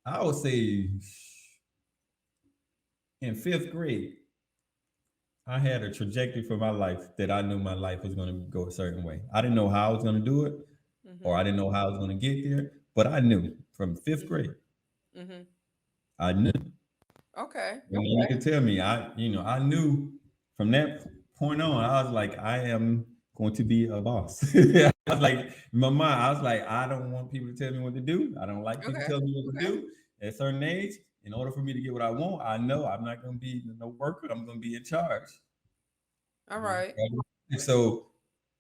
I would say in fifth grade, I had a trajectory for my life that I knew my life was gonna go a certain way. I didn't know how I was gonna do it, or I mhm, didn't know how I was gonna get there, but I knew from fifth mhm, grade, mhm. I knew. Okay. And you can tell me, I knew from that point on, I was like, I am going to be a boss. I was like, in my mind, I was like, I don't want people to tell me what to do. I don't like people Okay. telling me what to Okay. do. At a certain age, in order for me to get what I want, I know I'm not going to be no worker. I'm going to be in charge. All right. And so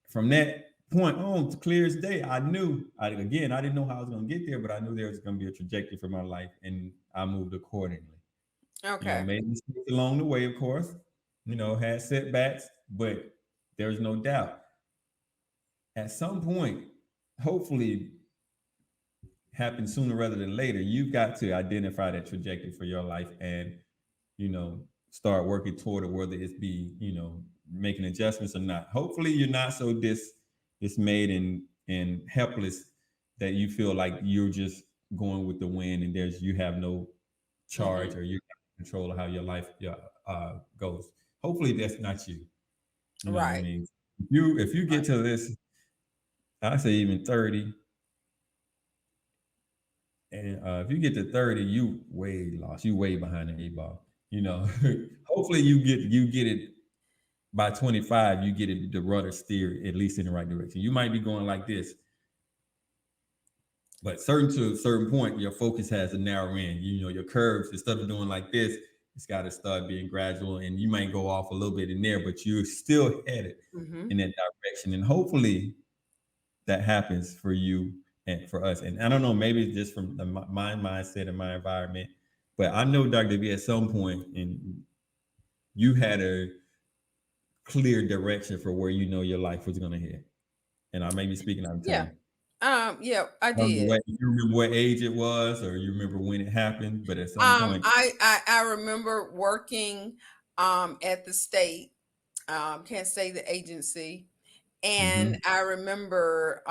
from that point on, to clear as day, I knew. I didn't know how I was going to get there, but I knew there was going to be a trajectory for my life, and I moved accordingly. Okay. Made mistakes along the way, of course. Had setbacks, but there's no doubt. At some point, hopefully happen sooner rather than later, you've got to identify that trajectory for your life and, you know, start working toward it, whether it's be, making adjustments or not. Hopefully you're not so dismayed and helpless that you feel like you're just going with the wind and you have no charge Mhm. or you have control of how your life goes. Hopefully that's not you. You know what I Right. mean? If you get to this, I say even 30, and if you get to 30, you way lost. You way behind the eight ball. Hopefully you get it by 25. You get it the rudder steer at least in the right direction. You might be going like this, but certain to a certain point, your focus has to narrow in. Your curves, instead of doing like this, it's got to start being gradual, and you might go off a little bit in there, but you're still headed Mhm. in that direction. And hopefully, that happens for you and for us. And I don't know, maybe it's just from my mindset and my environment, but I know, Dr. B, at some point, and you had a clear direction for where you know your life was going to head. And I may be speaking out of Yeah. turn. Yeah, I I don't know did. what you remember what age it was, or you remember when it happened, but at some point, I remember working at the state, can't say the agency, and mm-hmm, I remember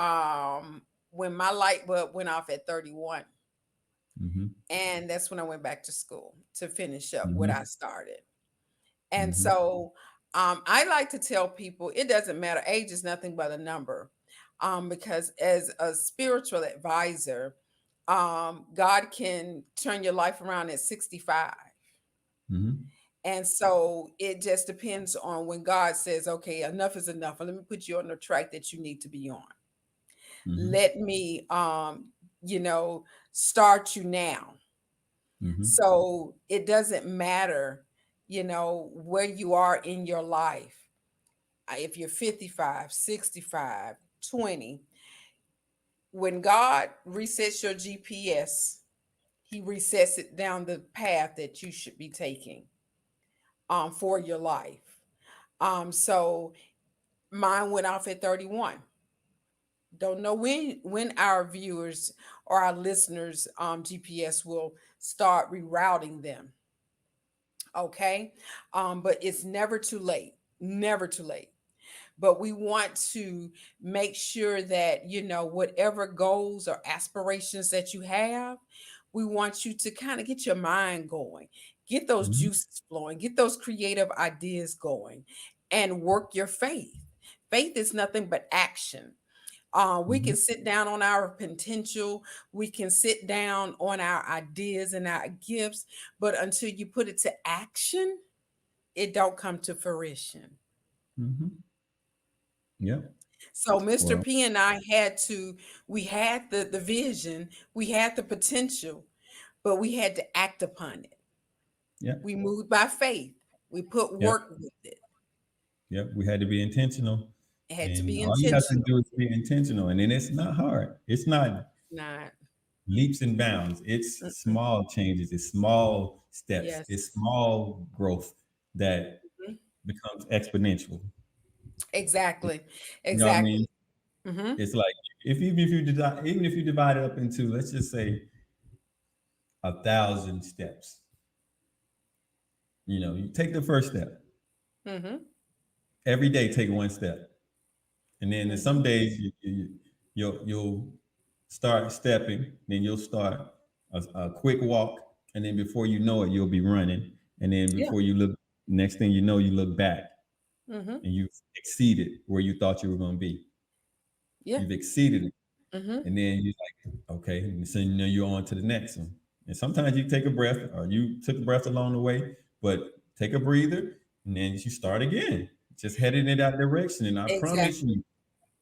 when my light bulb went off at 31, mm-hmm, and that's when I went back to school to finish up what mm-hmm, I started. And mm-hmm, so I like to tell people it doesn't matter. Age is nothing but a number. Because as a spiritual advisor, God can turn your life around at 65. mm-hmm, And so it just depends on when God says, okay, enough is enough. Let me put you on the track that you need to be on. mm-hmm, Let me, you know, start you now. mm-hmm, So it doesn't matter, where you are in your life. If you're 55, 65, 20, when God resets your GPS, he resets it down the path that you should be taking for your life. So mine went off at 31. Don't know when our viewers or our listeners GPS will start rerouting them. Okay. But it's never too late. Never too late. But we want to make sure that, whatever goals or aspirations that you have, we want you to kind of get your mind going, get those mm-hmm, juices flowing, get those creative ideas going, and work your faith. Faith is nothing but action. We mm-hmm, can sit down on our potential. We can sit down on our ideas and our gifts, but until you put it to action, it don't come to fruition. mm-hmm. Yeah. So Mr. Well, P and I we had the vision, we had the potential, but we had to act upon it. yeah, We moved by faith. We put yeah, work with it. yeah. We had to be intentional, It had to and be all you have to intentional. do is be intentional, and then it's not hard. It's not Not. leaps and bounds. It's Mm-mm. small changes. It's small steps. It's Yes. small growth that Mhm. becomes exponential. Exactly. You know what I mean? Exactly. Hmm. It's like if even if you divide it up into, let's just say, 1,000 steps. You take the first step Hmm. every day. Take one step, and then in Hmm. some days you'll start stepping. Then you'll start a quick walk, and then before you know it, you'll be running. And then Yeah. before you look, next thing you know, you look back Hmm. and you've exceeded where you thought you were going to be. Yeah. You've exceeded it. Hmm. And then you're like, okay, and so you're on to the next one. And sometimes you take a breath, or you took a breath along the way, but take a breather, and then you start again, just heading in that direction. And I promise Exactly. you,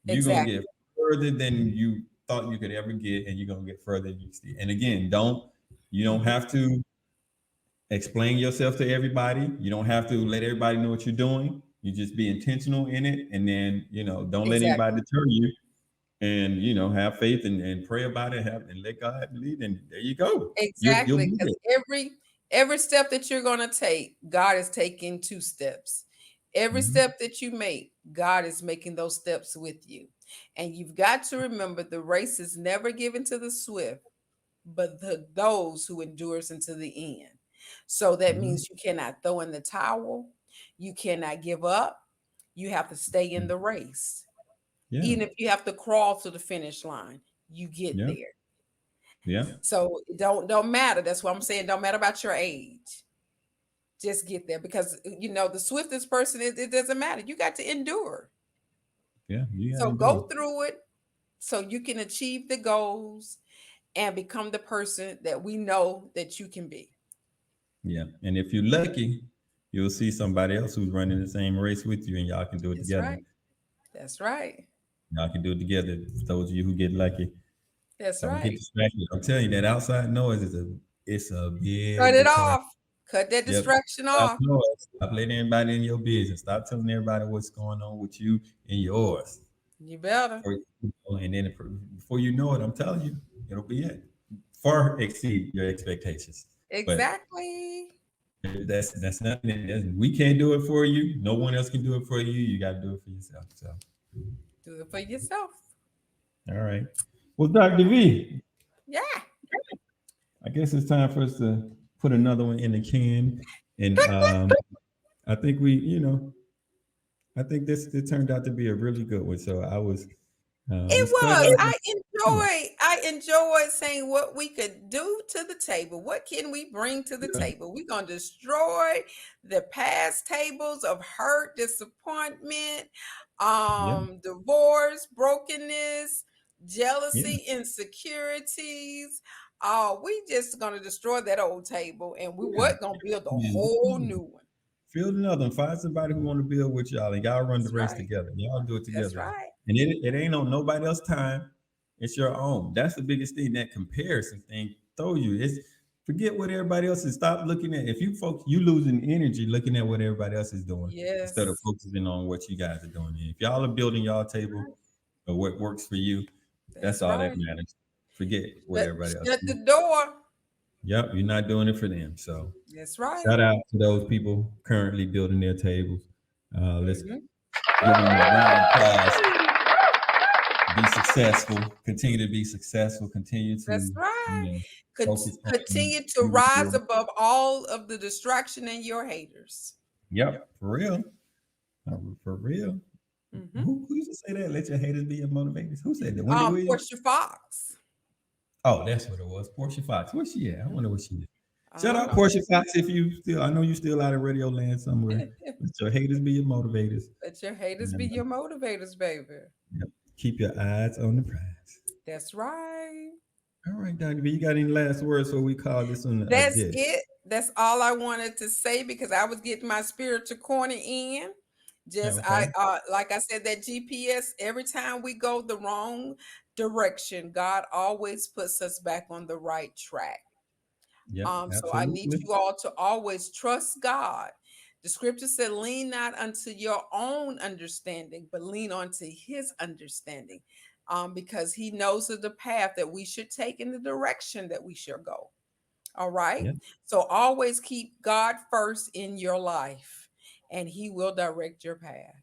you're gonna Exactly. get further than you thought you could ever get, and you're gonna get further than you see. And again, you don't Hmm. have to explain yourself to everybody. You don't have to let everybody know what you're doing. You just be intentional in it, and then don't let anybody Exactly. deter you, and have faith and pray about it, and let God lead, and there you go. You'll Exactly. be there. Because every step that you're gonna take, God is taking two steps. Every Mhm, step that you make, God is making those steps with you. And you've got to remember the race is never given to the swift, but those who endures unto the end. So that mhm. means you cannot throw in the towel, you cannot give up, you have to stay in the race. Yeah, Even if you have to crawl to the finish line, you get yeah, there. yeah, So it don't matter. That's what I'm saying. Don't matter about your age. Just get there because the swiftest person it doesn't matter. You got to endure. yeah. You gotta So do it. go through it so you can achieve the goals and become the person that we know that you can be. Yeah, and if you're lucky, you'll see somebody else who's running the same race with you, and y'all can do it That's together. right. That's right. Y'all can do it together. Those of you who get lucky, That's don't get right. distracted. I'm telling you, that outside noise it's a Cut big it deterrent. off. Cut that Yep. distraction Stop off. noise. Stop letting everybody in your business. Stop telling everybody what's going on with you and yours. You better. And then before you know it, I'm telling you, it'll be it. Far exceed your expectations. But Exactly. that's nothing. We can't do it for you. No one else can do it for you. You got to do it for yourself. So, Do it for yourself. all right. Well, Dr. V, Yeah. I guess it's time for us to put another one in the can. And I think I think this it turned out to be a really good one. So It it's was. clever. I enjoyed saying what we could do to the table. What can we bring to the Yeah. table? We're gonna destroy the past tables of hurt, disappointment, Yeah. divorce, brokenness, Yeah. jealousy, insecurities. We just gonna destroy that old table and we Yeah. what gonna build a whole Yeah. new one. Field another one. Find somebody who want to build with y'all, and y'all run the That's race right. together. Y'all do it That's together, right. and it ain't on nobody else's time. It's your own. That's the biggest thing. That comparison thing throw you. It's forget what everybody else is. Stop looking at. If you folks, you losing energy looking at what everybody else is doing instead of Yes. focusing on what you guys are doing. And if y'all are building y'all table or what works for you, that's That's all that right. matters. Forget what Shut, everybody else. shut Is. the door. Yep, you're not doing it for them. So. That's right. Shout out to those people currently building their tables. Let's give Mhm. them a round of applause. Be successful. Continue to be successful. Continue to That's right. focus on. Continue to rise above all of the distraction and your haters. Yep, for real. For real. Hmm. Who used to say that? Let your haters be your motivators. Who said that? Wendy Williams? Portia Fox. Oh, that's what it was. Portia Fox. Where's she at? I wonder what she is. I Shout don't out know. Portia Fox if you still. I know you still out of radio land somewhere. Let your haters be your motivators. Let your haters be And, your motivators, baby. yep, keep your eyes on the prize. That's right. All right, Dr. B, you got any last words before we call this one a That's day? it. That's all I wanted to say because I was getting my spiritual corner in. Just I Okay. like I said, that GPS, every time we go the wrong direction, God always puts us back on the right track. Yep, So I need absolutely. you all to always trust God. The scripture said, lean not unto your own understanding, but lean onto his understanding. Because he knows of the path that we should take in the direction that we should go. All right. Yep. So always keep God first in your life, and he will direct your path.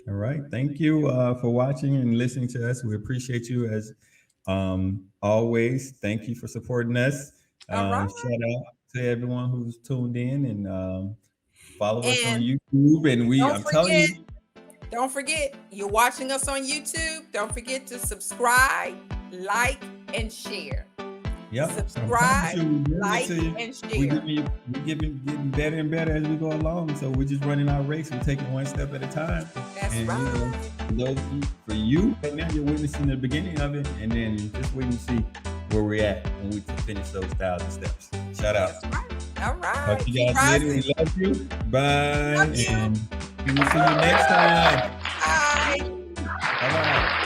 All right. Thank you for watching and listening to us. We appreciate you as always. Thank you for supporting us. All right. Shout out to everyone who's tuned in and follow us on And YouTube. And don't I'm telling forget, you, don't forget, you're watching us on YouTube. Don't forget to subscribe, like, and share. yep. Subscribe, like, and We share. getting better and better as we go along. So we're just running our race. We're taking one step at a time. That's And right. for you, right now you're witnessing the beginning of it, and then you're just waiting to see where we're at when we finish those 1,000 steps. Shout out. That's right. All Talk right. to you Keep guys later. rising. We love you. Bye. Love you. And we will see you next time. Bye. Bye bye.